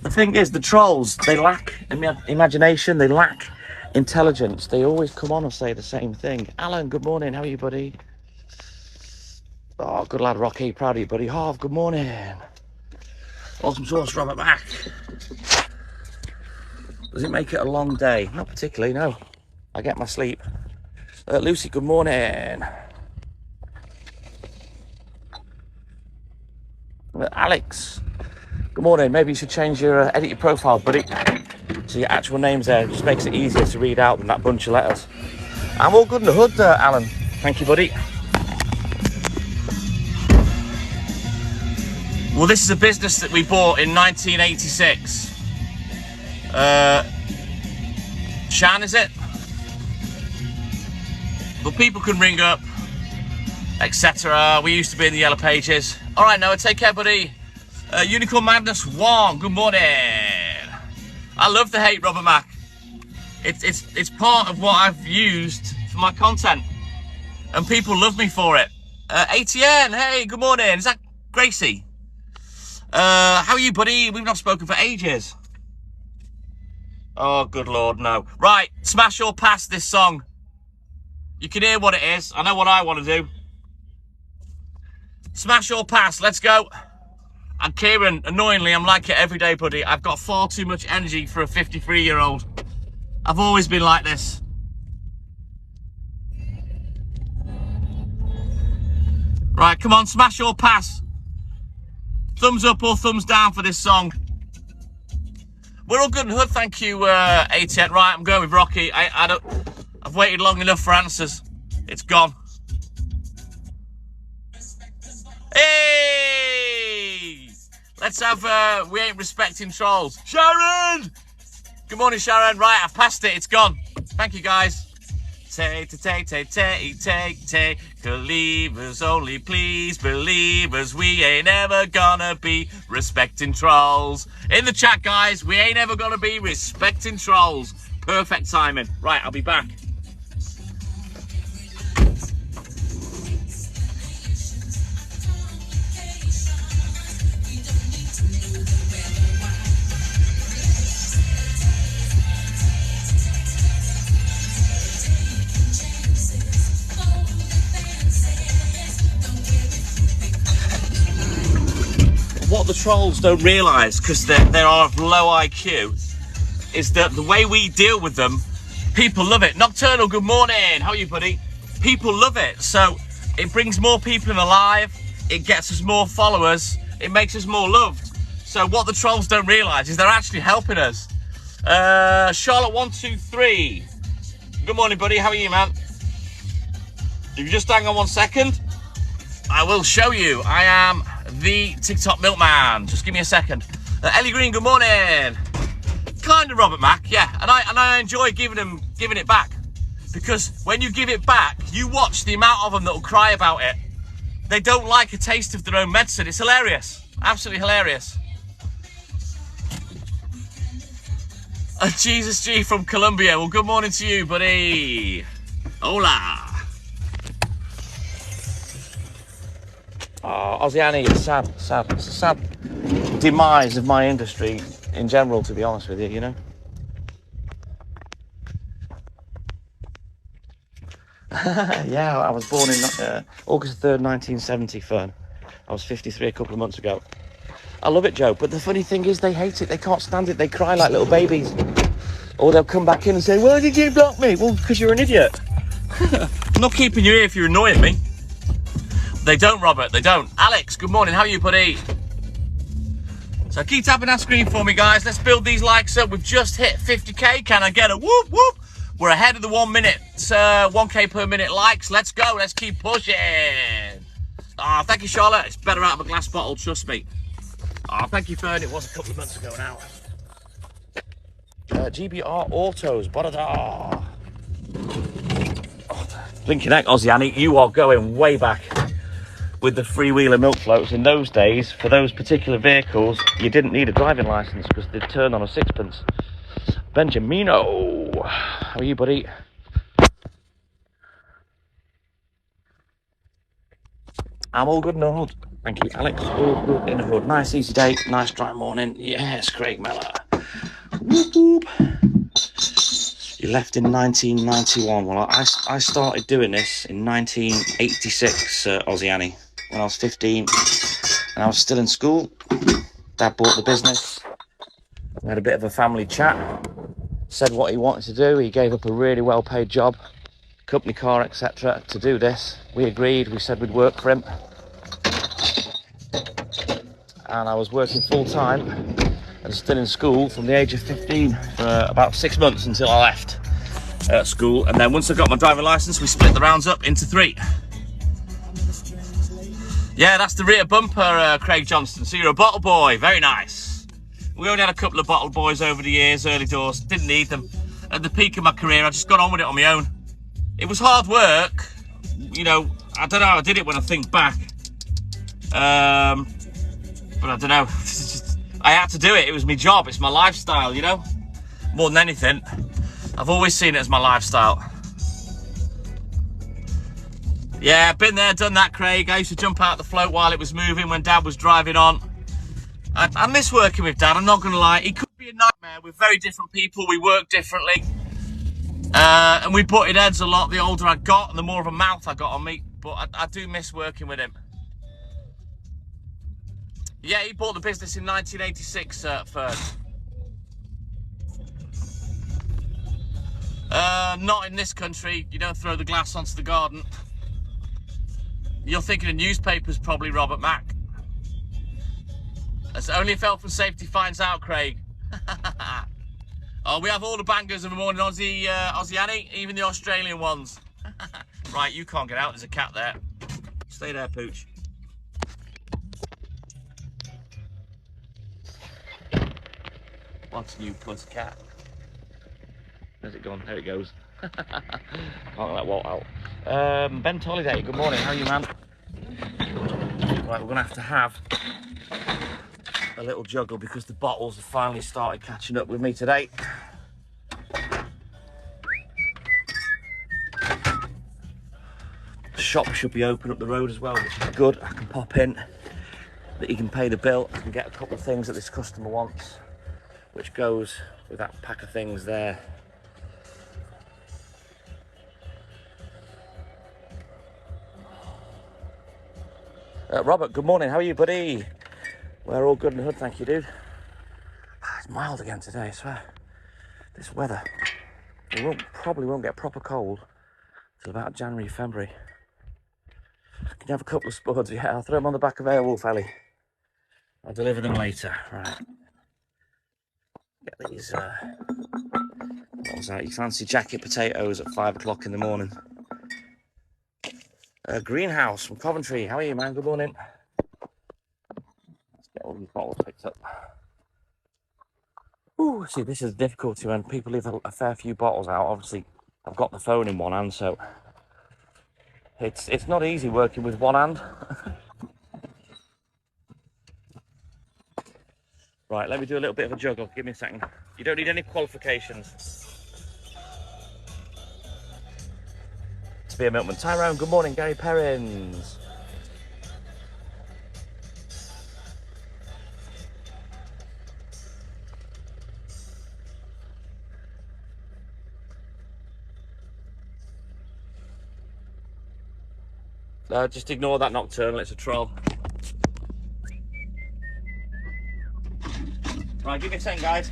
The thing is, the trolls, they lack imagination, they lack intelligence. They always come on and say the same thing. Alan, good morning. How are you, buddy? Oh, good lad, Rocky. Proud of you, buddy. Harv, good morning. Awesome sauce, Robert Mack. Does it make it a long day? Not particularly, no. I get my sleep. Lucy, good morning. Alex, good morning. Maybe you should change your edit your profile, buddy, so your actual name's there. It just makes it easier to read out than that bunch of letters. I'm all good in the hood, Alan. Thank you, buddy. Well, this is a business that we bought in 1986. Shan, is it? But people can ring up, etc. We used to be in the yellow pages. All right, Noah, take care, buddy. Unicorn Madness 1, good morning. I love the hate, Robert Mack. It's part of what I've used for my content, and people love me for it. ATN, hey, good morning. Is that Gracie? How are you, buddy? We've not spoken for ages. Oh, good Lord, no. Right, smash or pass this song. You can hear what it is. I know what I want to do. Smash or pass, let's go. And Kieran, annoyingly, I'm like it every day, buddy. I've got far too much energy for a 53-year-old. I've always been like this. Right, come on, smash or pass. Thumbs up or thumbs down for this song. We're all good in hood, thank you, ATN. Right, I'm going with Rocky. I've waited long enough for answers. It's gone. Hey! Let's have, we ain't respecting trolls. Sharon! Good morning, Sharon. Right, I've passed it. It's gone. Thank you, guys. Take, believers only, please believers. We ain't ever gonna be respecting trolls. In the chat, guys, we ain't ever gonna be respecting trolls. Perfect timing. Right, I'll be back. What the trolls don't realise, because they are of low IQ, is that the way we deal with them, people love it. Nocturnal, good morning. How are you, buddy? People love it. So it brings more people in alive. It gets us more followers. It makes us more loved. So what the trolls don't realise is they're actually helping us. Charlotte123. Good morning, buddy. How are you, man? If you just hang on 1 second, I will show you. I am the TikTok Milkman. Just give me a second. Ellie Green, good morning. Kind of Robert Mack, yeah. And I enjoy giving it back, because when you give it back, you watch the amount of them that will cry about it. They don't like a taste of their own medicine. It's hilarious, absolutely hilarious. Jesus G from Colombia. Well, good morning to you, buddy. Hola. Oh, Oziani, it's sad. It's a sad demise of my industry in general, to be honest with you, you know. Yeah, I was born in August 3rd, 1970, Fern. I was 53 a couple of months ago. I love it, Joe, but the funny thing is they hate it. They can't stand it. They cry like little babies. Or they'll come back in and say, why did you block me? Well, because you're an idiot. I'm not keeping you here if you're annoying me. They don't, Robert, they don't. Alex, good morning. How are you, buddy? So keep tapping that screen for me, guys. Let's build these likes up. We've just hit 50k. Can I get a whoop, whoop? We're ahead of the 1 minute, 1k per minute likes. Let's go. Let's keep pushing. Ah, thank you, Charlotte. It's better out of a glass bottle, trust me. Ah, thank you, Fern. It was a couple of months ago now. GBR Autos, Bodada. Blinking heck, Oziani, you are going way back with the freewheeler milk floats. In those days, for those particular vehicles, you didn't need a driving license because they'd turn on a sixpence. Benjamino, how are you, buddy? I'm all good in the hood. Thank you, Alex. All good in the hood. Nice, easy day. Nice, dry morning. Yes, Craig Mellor. Whoop, whoop. You left in 1991. Well, I started doing this in 1986, Oziani, when I was 15. And I was still in school. Dad bought the business. We had a bit of a family chat. Said what he wanted to do. He gave up a really well-paid job, company car, etc. to do this. We agreed. We said we'd work for him. And I was working full-time and still in school from the age of 15 for about 6 months until I left school. And then once I got my driving license, we split the rounds up into 3. Yeah, that's the rear bumper, Craig Johnston. So you're a bottle boy. Very nice. We only had a couple of bottle boys over the years, early doors. Didn't need them. At the peak of my career, I just got on with it on my own. It was hard work. You know, I don't know how I did it when I think back. But I don't know. I had to do it. It was my job. It's my lifestyle, you know? More than anything. I've always seen it as my lifestyle. Yeah, been there, done that, Craig. I used to jump out the float while it was moving when Dad was driving on. I miss working with Dad, I'm not going to lie. He could be a nightmare. We're very different people. We work differently. And we butted heads a lot the older I got and the more of a mouth I got on me. But I do miss working with him. Yeah, he bought the business in 1986 first. Not in this country. You don't throw the glass onto the garden. You're thinking of newspapers probably, Robert Mack. That's only if Health and Safety finds out, Craig. Oh, we have all the bangers of the morning, Oziani, even the Australian ones. Right, you can't get out. There's a cat there. Stay there, Pooch. What's new plus cat? Where's it gone? There it goes. Can't let Walt out. Ben Holiday, good morning. How are you, man? Right, we're going to have a little juggle because the bottles have finally started catching up with me today. The shop should be open up the road as well, which is good. I can pop in, that you can pay the bill. I can get a couple of things that this customer wants, which goes with that pack of things there. Robert, good morning. How are you, buddy? We're all good in the hood, thank you, dude. It's mild again today, I swear. This weather. We probably won't get proper cold till about January, February. Can you have a couple of spuds? Yeah, I'll throw them on the back of Airwolf, Ellie. I'll deliver them later. Right. Get these bottles out. You fancy jacket potatoes at 5 o'clock in the morning? Greenhouse from Coventry. How are you, man? Good morning. Let's get all these bottles picked up. Ooh, see, this is the difficulty when people leave a fair few bottles out. Obviously, I've got the phone in one hand, so it's not easy working with one hand. Right, let me do a little bit of a juggle. Give me a second. You don't need any qualifications to be a milkman. Tyrone, good morning. Gary Perrins. Just ignore that nocturnal, it's a troll. Right, give me a second, guys.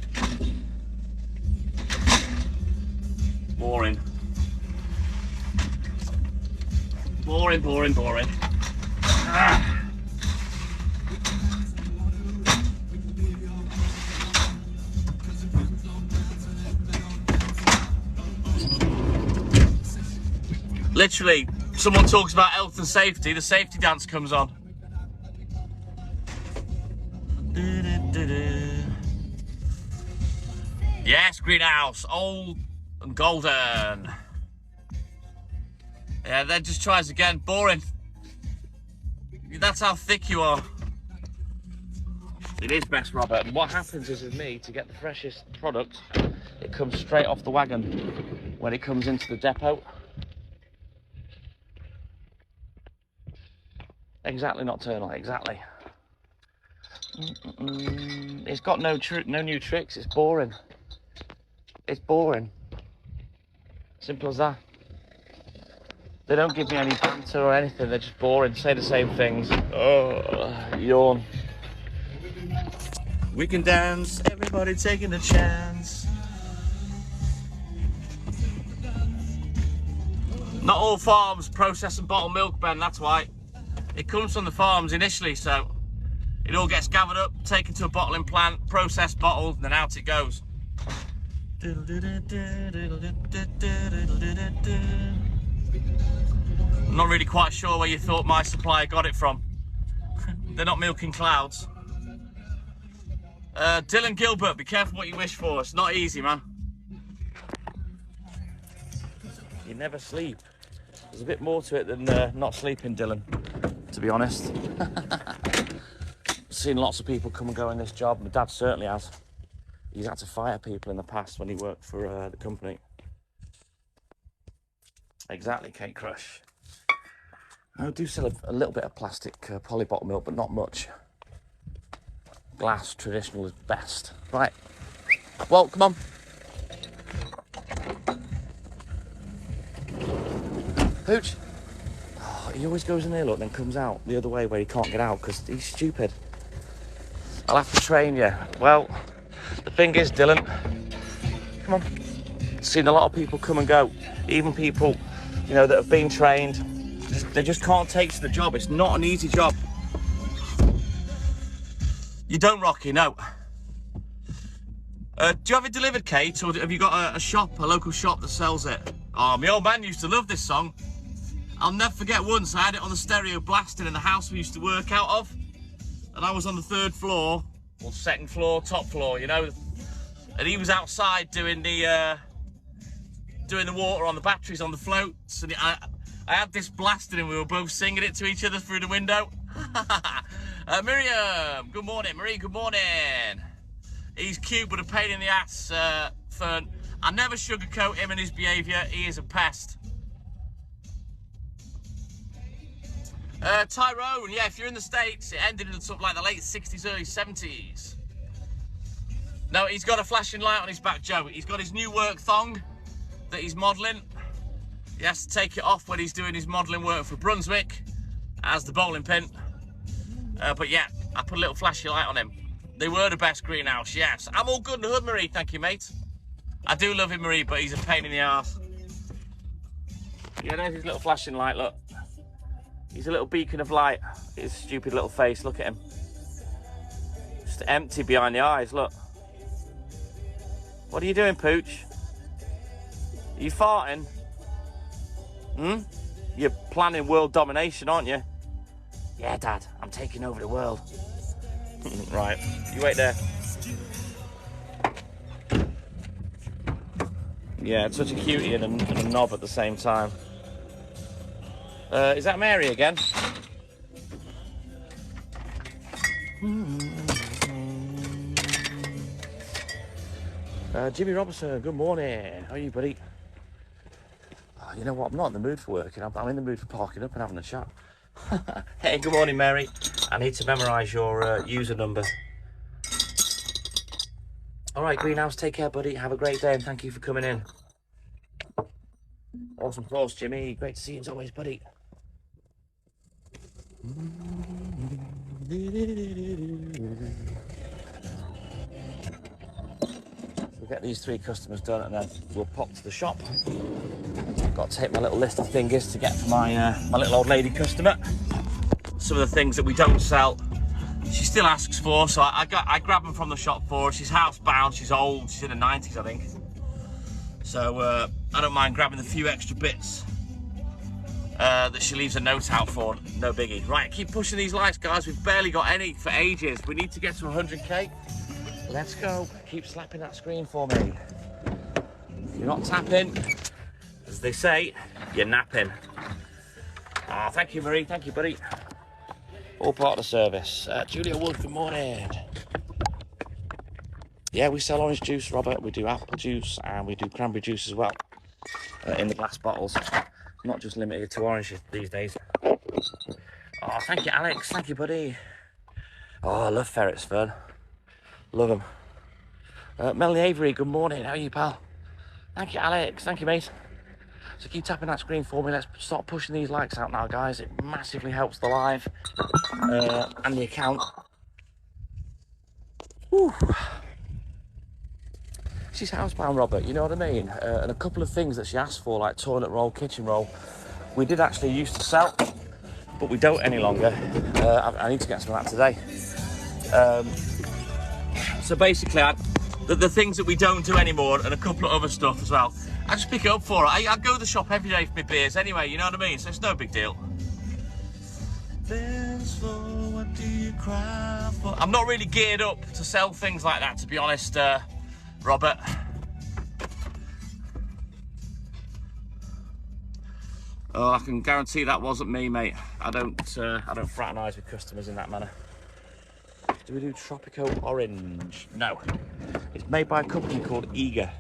Boring. Boring, boring, boring. Ah. Literally, someone talks about health and safety, the safety dance comes on. Yes, greenhouse, old and golden. Yeah, then just tries again. Boring. That's how thick you are. It is best, Robert. And what happens is with me, to get the freshest product, it comes straight off the wagon when it comes into the depot. Exactly, nocturnal, exactly. It's got no new tricks, it's boring. It's boring. Simple as that. They don't give me any banter or anything, they're just boring, say the same things. Oh, yawn. We can dance, everybody taking a chance. Not all farms process and bottle milk, Ben, that's why. It comes from the farms initially, so it all gets gathered up, taken to a bottling plant, processed, bottled, and then out it goes. I'm not really quite sure where you thought my supplier got it from. They're not milking clouds. Dylan Gilbert, be careful what you wish for. It's not easy, man. You never sleep. There's a bit more to it than not sleeping, Dylan, to be honest. Seen lots of people come and go in this job. My dad certainly has. He's had to fire people in the past when he worked for the company. Exactly, Kate Crush. I do sell a little bit of plastic poly bottle milk, but not much. Glass, traditional is best. Right. Well, come on. Pooch. Oh, he always goes in there, look, then comes out the other way where he can't get out because he's stupid. I'll have to train you. Well, the thing is, Dylan, come on. Seen a lot of people come and go. Even people, you know, that have been trained. They just can't take to the job. It's not an easy job. You don't, Rocky, no. Do you have it delivered, Kate, or have you got a shop, a local shop that sells it? Oh, my old man used to love this song. I'll never forget once I had it on the stereo blasting in the house we used to work out of. And I was on the 3rd floor, or 2nd floor, top floor, you know. And he was outside doing the water on the batteries on the floats. And I had this blasting and we were both singing it to each other through the window. Miriam, good morning. Marie, good morning. He's cute but a pain in the ass, Fern. I never sugarcoat him and his behaviour. He is a pest. Tyrone, yeah, if you're in the States, it ended in sort of like the late 60s, early 70s. No, he's got a flashing light on his back, Joe. He's got his new work thong that he's modelling. He has to take it off when he's doing his modelling work for Brunswick as the bowling pin. But yeah, I put a little flashy light on him. They were the best greenhouse, yes. I'm all good in the hood, Marie, thank you, mate. I do love him, Marie, but he's a pain in the arse. Yeah, there's his little flashing light, look. He's a little beacon of light. His stupid little face, look at him. Just empty behind the eyes, look. What are you doing, Pooch? Are you farting? You're planning world domination, aren't you? Yeah, Dad, I'm taking over the world. Right, you wait there. Yeah, it's such a cutie and a knob at the same time. Is that Mary again? Jimmy Robertson, good morning. How are you, buddy? You know what? I'm not in the mood for working. I'm in the mood for parking up and having a chat. Hey, good morning, Mary. I need to memorise your user number. All right, Greenhouse, take care, buddy. Have a great day, and thank you for coming in. Awesome course, Jimmy. Great to see you as always, buddy. We'll get these 3 customers done, and then we'll pop to the shop. Got to take my little list of things to get for my little old lady customer. Some of the things that we don't sell, she still asks for, so I grab them from the shop for her. She's housebound, she's old, she's in her 90s, I think. So I don't mind grabbing the few extra bits that she leaves a note out for, no biggie. Right, keep pushing these likes, guys. We've barely got any for ages. We need to get to 100k. Let's go. Keep slapping that screen for me. If you're not tapping, as they say, you're napping. Ah, thank you, Marie. Thank you, buddy. All part of the service. Julia Wood, good morning. Yeah, we sell orange juice, Robert. We do apple juice and we do cranberry juice as well in the glass bottles. Not just limited to oranges these days. Oh, thank you, Alex. Thank you, buddy. Oh, I love ferrets, Fern. Love them. Melanie Avery, good morning. How are you, pal? Thank you, Alex. Thank you, mate. So keep tapping that screen for me. Let's start pushing these likes out now, guys. It massively helps the live and the account. Whew. She's housebound, Robert, you know what I mean? And a couple of things that she asked for, like toilet roll, kitchen roll, we did actually used to sell, but we don't any longer. I need to get some of that today. So basically, the things that we don't do anymore, and a couple of other stuff as well, I just pick it up for her. I go to the shop every day for my beers anyway, you know what I mean? So it's no big deal. What do you cry for? I'm not really geared up to sell things like that, to be honest, Robert. Oh, I can guarantee that wasn't me, mate. I don't fraternise with customers in that manner. Do we do Tropico Orange? No. It's made by a company called Eager.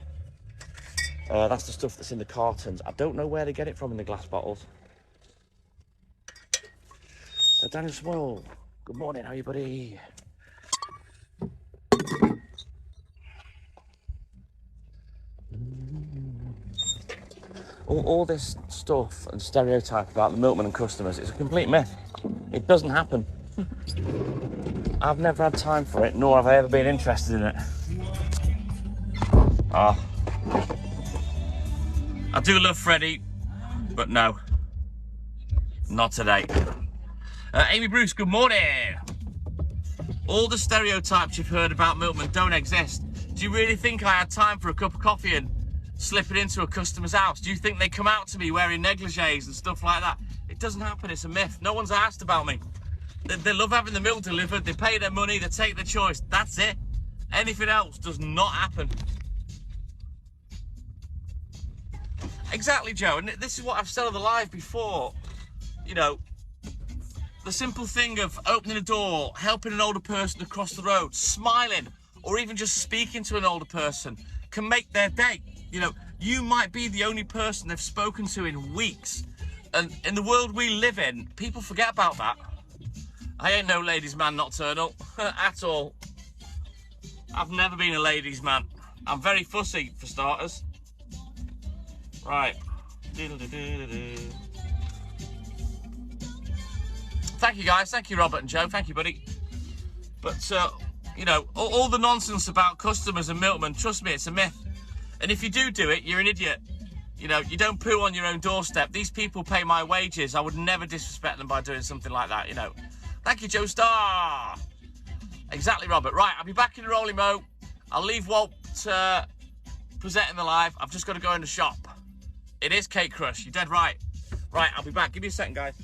That's the stuff that's in the cartons. I don't know where they get it from in the glass bottles. Daniel Smoyle, good morning. How are you, buddy? All this stuff and stereotype about the milkman and customers, it's a complete myth. It doesn't happen. I've never had time for it, nor have I ever been interested in it. I do love Freddie, but no, not today. Amy Bruce, good morning. All the stereotypes you've heard about milkmen don't exist. Do you really think I had time for a cup of coffee and slip it into a customer's house? Do you think they come out to me wearing negligees and stuff like that? It doesn't happen, it's a myth. No one's asked about me. They love having the milk delivered, they pay their money, they take their choice, that's it. Anything else does not happen. Exactly, Joe, and this is what I've said on the live before. You know, the simple thing of opening a door, helping an older person across the road, smiling, or even just speaking to an older person can make their day. You know, you might be the only person they've spoken to in weeks. And in the world we live in, people forget about that. I ain't no ladies' man nocturnal, at all. I've never been a ladies' man. I'm very fussy, for starters. Right. Thank you, guys. Thank you, Robert and Joe. Thank you, buddy. But, you know, all the nonsense about customers and milkmen, trust me, it's a myth. And if you do it, you're an idiot. You know, you don't poo on your own doorstep. These people pay my wages. I would never disrespect them by doing something like that, you know. Thank you, Joe Star. Exactly, Robert. Right, I'll be back in the rolling mo. I'll leave Walt presenting the live. I've just got to go in the shop. It is Cake Crush. You're dead right. Right, I'll be back. Give me a second, guys.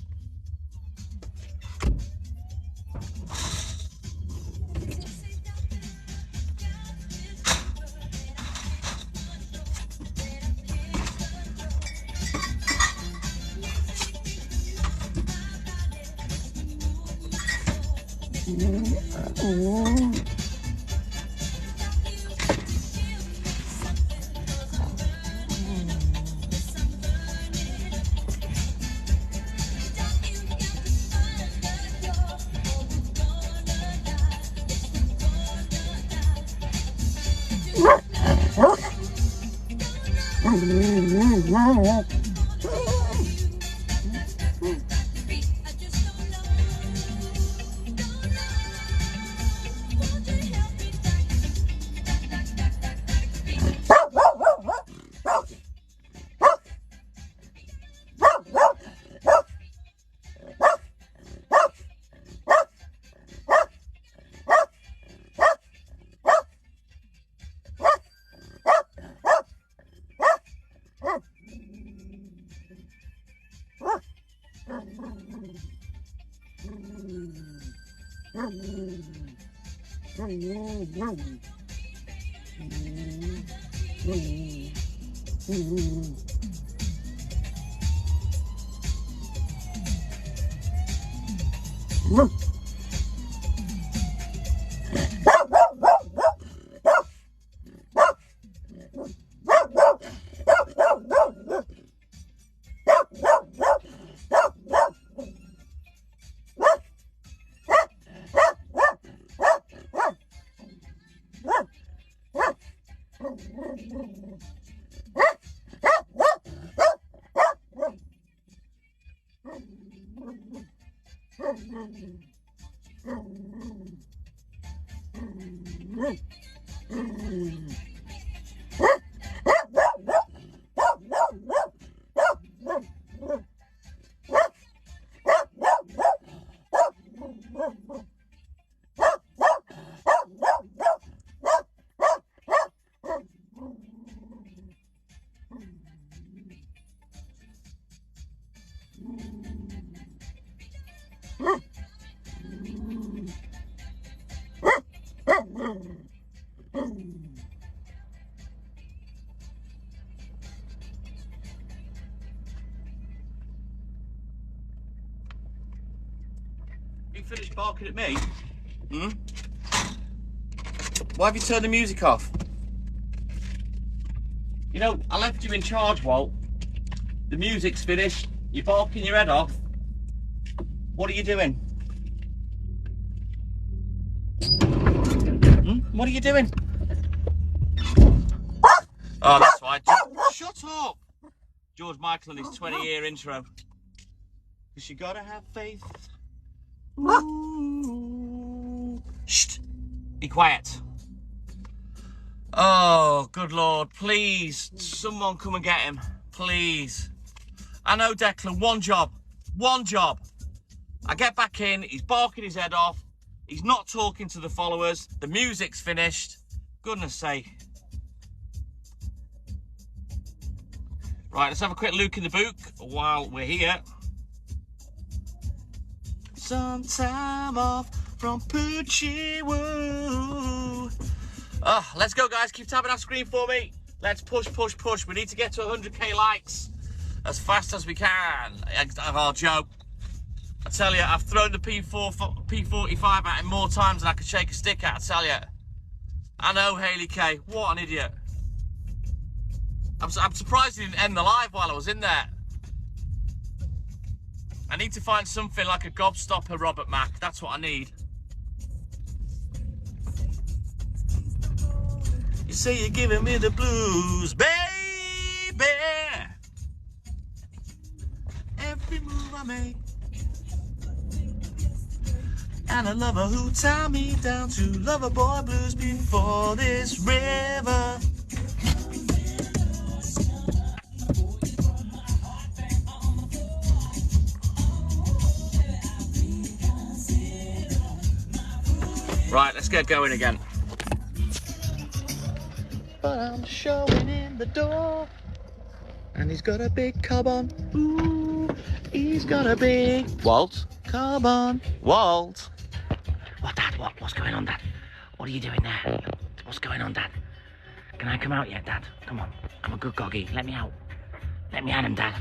You finished barking at me? Hmm? Why have you turned the music off? You know, I left you in charge, Walt. The music's finished. You're barking your head off. What are you doing? Hmm? What are you doing? Oh, that's fine. Shut up! George Michael and his 20-year intro. Because you gotta have faith. Ooh. Shh! Be quiet. Oh, good Lord, please, someone come and get him, please. I know, Declan, one job. I get back in, he's barking his head off, he's not talking to the followers, the music's finished. Goodness sake. Right, let's have a quick look in the book while we're here. Some time off from Poochie Woo. Oh, let's go, guys. Keep tapping that screen for me. Let's push. We need to get to 100k likes as fast as we can. Oh, Joe, I tell you, I've thrown the P45 at him more times than I could shake a stick at, I tell you. I know, Haley K. What an idiot. I'm surprised he didn't end the live while I was in there. I need to find something like a gobstopper Robert Mack. That's what I need. You say you're giving me the blues, baby. Every move I make. And a lover who tied me down to lover boy blues before this river. Right, let's get going again. But I'm showing in the door, and he's got a big cob on. Ooh, he's got a big Walt. Come on, Walt. What, Dad? What's going on, Dad? What are you doing there? What's going on, Dad? Can I come out yet, Dad? Come on, I'm a good goggy. Let me out. Let me at him, Dad.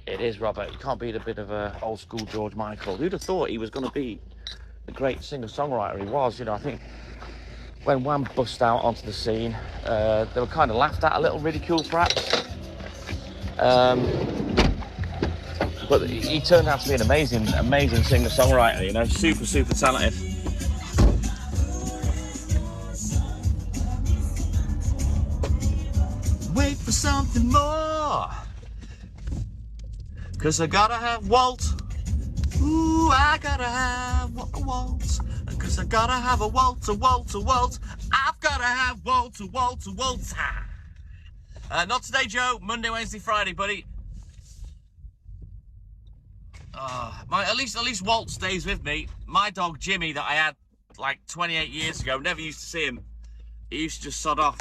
It is, Robert. You can't beat a bit of a old school George Michael. Who'd have thought he was going to be the great singer-songwriter he was? You know, I think when Wham bust out onto the scene, they were kind of laughed at, a little ridiculed perhaps. But he turned out to be an amazing singer-songwriter, you know, super talented. something more. Cause I gotta have Walt. Ooh, I gotta have Walt. Cause I gotta have a Walt. I've gotta have Walt. Not today, Joe. Monday, Wednesday, Friday, buddy. At least Walt stays with me. My dog Jimmy that I had like 28 years ago, never used to see him. He used to just sod off.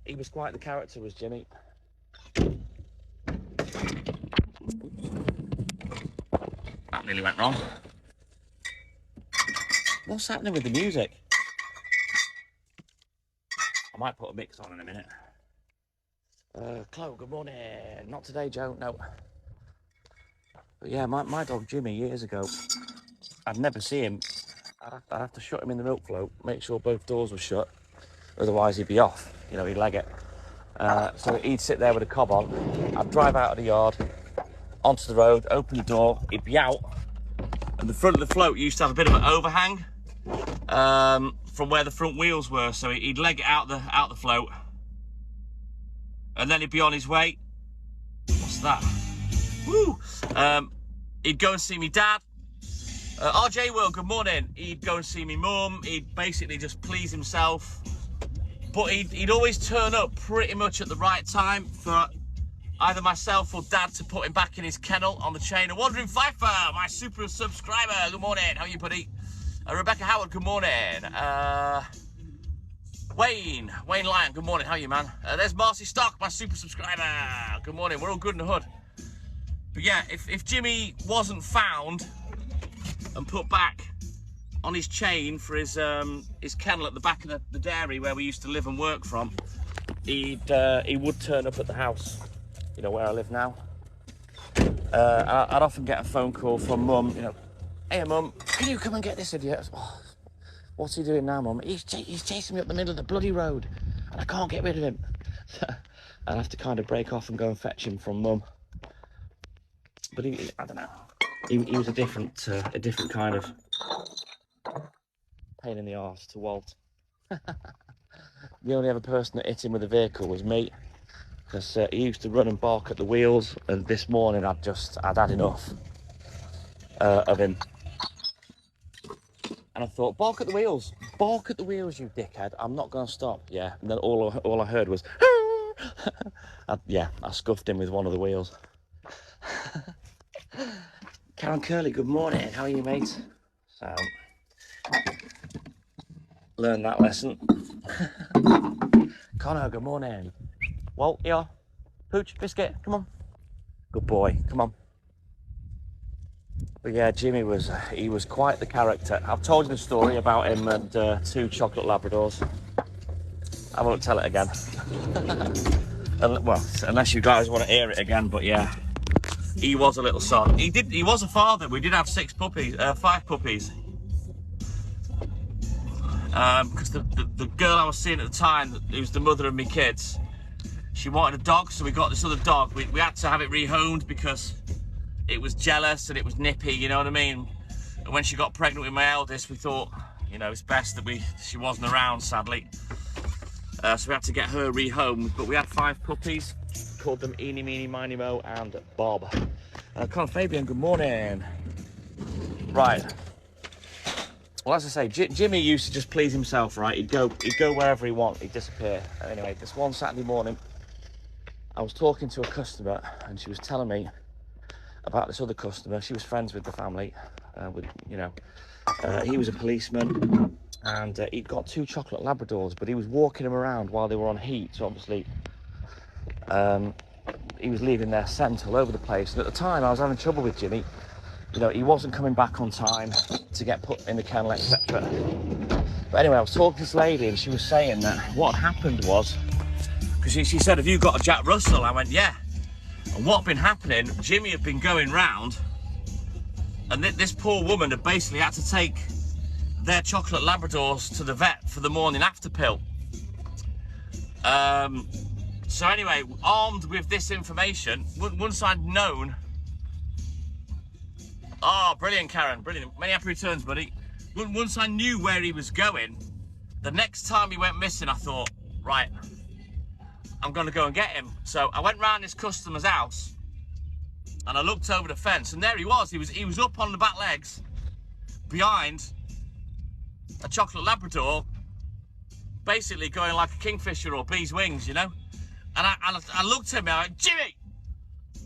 He was quite the character, was Jimmy. That nearly went wrong. What's happening with the music? I might put a mix on in a minute. Chloe, good morning. Not today, Joe, no. But yeah, my dog Jimmy, years ago, I'd never see him. I'd have to shut him in the milk float, make sure both doors were shut, otherwise he'd be off, you know, he'd leg it. So he'd sit there with a cob on, I'd drive out of the yard, onto the road, open the door, he'd be out, and the front of the float used to have a bit of an overhang from where the front wheels were, so he'd leg it out the float, and then he'd be on his way. What's that? Woo! He'd go and see me dad. RJ Will, good morning. He'd go and see me mum. He'd basically just please himself. But he'd always turn up pretty much at the right time for either myself or dad to put him back in his kennel on the chain. A Wandering Fifer, my super subscriber, good morning. How are you, buddy? Rebecca Howard, good morning. Wayne Lyon, good morning. How are you, man? There's Marcy Stock, my super subscriber. Good morning. We're all good in the hood. But yeah, if Jimmy wasn't found and put back on his chain for his kennel at the back of the dairy where we used to live and work from, he would turn up at the house, you know, where I live now. I'd often get a phone call from mum, you know, hey mum, can you come and get this idiot? Oh, what's he doing now, mum? He's chasing me up the middle of the bloody road and I can't get rid of him. I'd have to kind of break off and go and fetch him from mum. But I don't know, he was a different kind of pain in the arse to Walt. The only other person that hit him with a vehicle was me, because he used to run and bark at the wheels, and this morning I'd had enough of him. And I thought, bark at the wheels, you dickhead, I'm not going to stop, yeah. And then all I heard was, I scuffed him with one of the wheels. Karen Curley, good morning. How are you, mate? So, learn that lesson. Connor, good morning. Walt, yeah. Pooch, biscuit, come on. Good boy, come on. But yeah, Jimmy was quite the character. I've told you the story about him and 2 chocolate Labradors. I won't tell it again. Well, unless you guys want to hear it again, but yeah. He was a little son. He was a father. We did have 5 puppies. Because the girl I was seeing at the time, who was the mother of my kids, she wanted a dog, so we got this other dog. We had to have it rehomed because it was jealous and it was nippy, you know what I mean? And when she got pregnant with my eldest, we thought, you know, it's best that she wasn't around, sadly. So we had to get her rehomed, but we had 5 puppies. Called them Eeny, Meeny, Miny, Mo and Bob. Conor Fabian, good morning. Right. Well, as I say, Jimmy used to just please himself, right? He'd go wherever he wanted, he'd disappear. Anyway, this one Saturday morning, I was talking to a customer and she was telling me about this other customer. She was friends with the family, he was a policeman and he'd got 2 chocolate Labradors, but he was walking them around while they were on heat, so obviously he was leaving their scent all over the place. And at the time, I was having trouble with Jimmy. You know, he wasn't coming back on time to get put in the kennel, etc. But anyway, I was talking to this lady and she was saying that what happened was, because she said, have you got a Jack Russell? I went, yeah. And what had been happening, Jimmy had been going round and this poor woman had basically had to take their chocolate Labradors to the vet for the morning after pill. So anyway, armed with this information, once I'd known... Oh, brilliant, Karen, brilliant. Many happy returns, buddy. Once I knew where he was going, the next time he went missing, I thought, right, I'm going to go and get him. So I went round this customer's house and I looked over the fence, and there he was. He was up on the back legs behind a chocolate Labrador, basically going like a kingfisher or bee's wings, you know. And I looked at him, I went, Jimmy!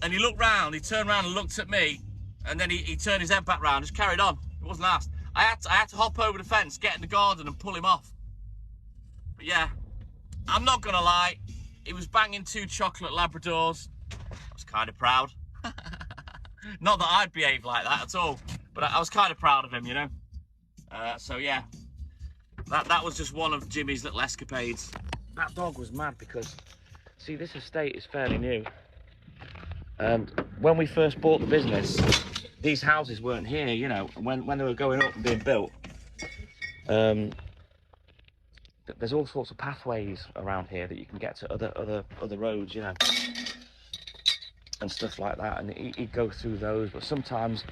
And he looked round, he turned around and looked at me, and then he turned his head back round, just carried on. It wasn't asked. I had to hop over the fence, get in the garden and pull him off. But yeah, I'm not gonna lie, he was banging 2 chocolate Labradors. I was kind of proud. Not that I'd behave like that at all, but I was kind of proud of him, you know. So yeah, that was just one of Jimmy's little escapades. That dog was mad because, see, this estate is fairly new. And when we first bought the business, these houses weren't here, you know. When they were going up and being built, there's all sorts of pathways around here that you can get to other roads, you know, and stuff like that. And he'd go through those, but sometimes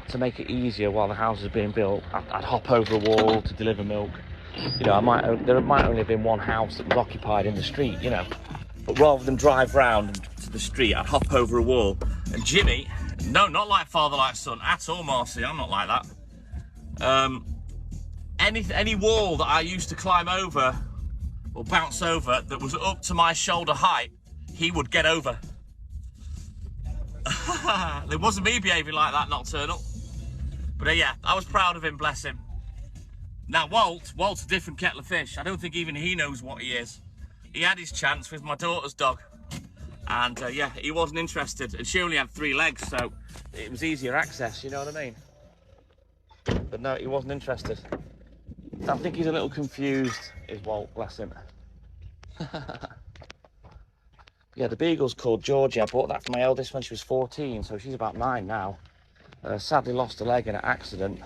to make it easier while the house was being built, I'd hop over a wall to deliver milk. You know, there might only have been one house that was occupied in the street, you know. But rather than drive round to the street, I'd hop over a wall. And Jimmy, no, not like father, like son at all, Marcy. I'm not like that. Any wall that I used to climb over or bounce over that was up to my shoulder height, he would get over. It wasn't me behaving like that, nocturnal. But yeah, I was proud of him, bless him. Now Walt's a different kettle of fish. I don't think even he knows what he is. He had his chance with my daughter's dog, and yeah, he wasn't interested, and she only had 3 legs, so it was easier access, you know what I mean? But no, he wasn't interested. I think he's a little confused, is Walt, bless him. Yeah, the beagle's called Georgie. I bought that for my eldest when she was 14, so she's about 9 now. Sadly lost a leg in an accident.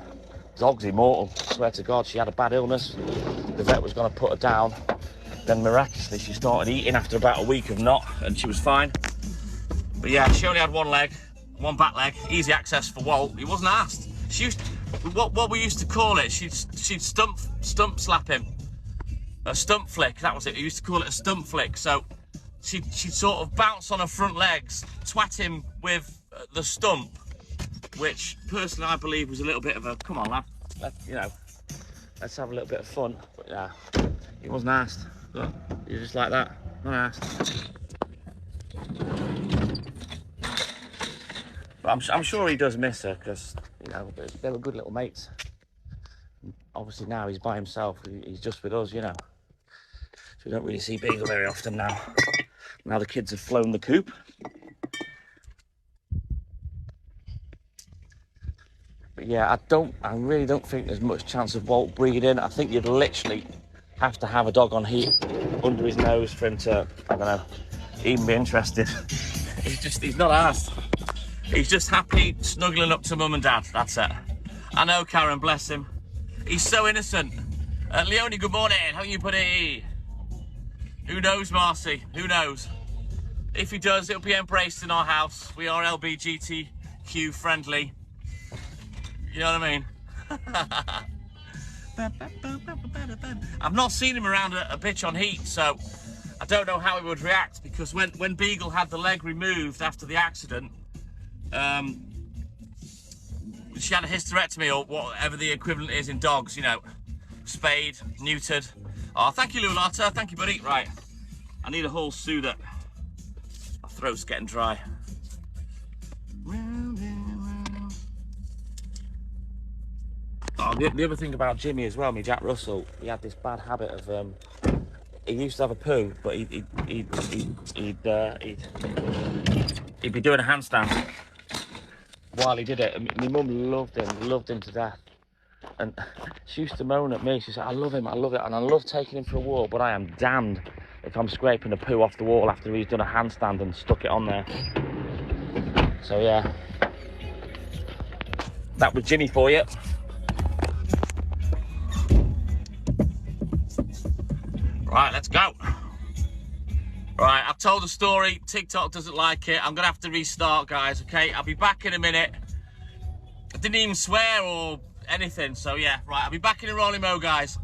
Dog's immortal, I swear to God. She had a bad illness. The vet was going to put her down. Then miraculously she started eating after about a week of not, and she was fine. But yeah, she only had 1 leg, 1 back leg, easy access for Walt. He wasn't asked. She used what we used to call it, she'd stump slap him. A stump flick, that was it. We used to call it a stump flick. So she'd sort of bounce on her front legs, twat him with the stump, which personally I believe was a little bit of a, come on lad, you know, let's have a little bit of fun. But yeah, he wasn't asked. Look, you're just like that, not asked. But I'm sure he does miss her, because, you know, they were good little mates. Obviously now he's by himself, he's just with us, you know. So we don't really see Beagle very often now. Now the kids have flown the coop. But yeah, I really don't think there's much chance of Walt breeding. I think you'd literally have to have a dog on heat under his nose for him to, I don't know, even be interested. He's not asked. He's just happy snuggling up to mum and dad, that's it. I know, Karen, bless him. He's so innocent. Leonie, good morning, how are you, buddy? Who knows, Marcy, who knows? If he does, it'll be embraced in our house. We are LGBTQ friendly. You know what I mean? I've not seen him around a bitch on heat, so I don't know how he would react, because when Beagle had the leg removed after the accident, she had a hysterectomy, or whatever the equivalent is in dogs, you know, spayed, neutered. Oh, thank you, Lulata, thank you, buddy. Right, I need a whole soother. My throat's getting dry. Oh, the other thing about Jimmy as well, me Jack Russell, he had this bad habit of, he used to have a poo, but he'd be doing a handstand while he did it. And my mum loved him to death. And she used to moan at me, she said, I love him, and I love taking him for a walk, but I am damned if I'm scraping the poo off the wall after he's done a handstand and stuck it on there. So yeah, that was Jimmy for you. Right, let's go. Right, I've told the story. TikTok doesn't like it. I'm gonna have to restart, guys, okay? I'll be back in a minute. I didn't even swear or anything, so yeah. Right, I'll be back in a rolling mo, guys.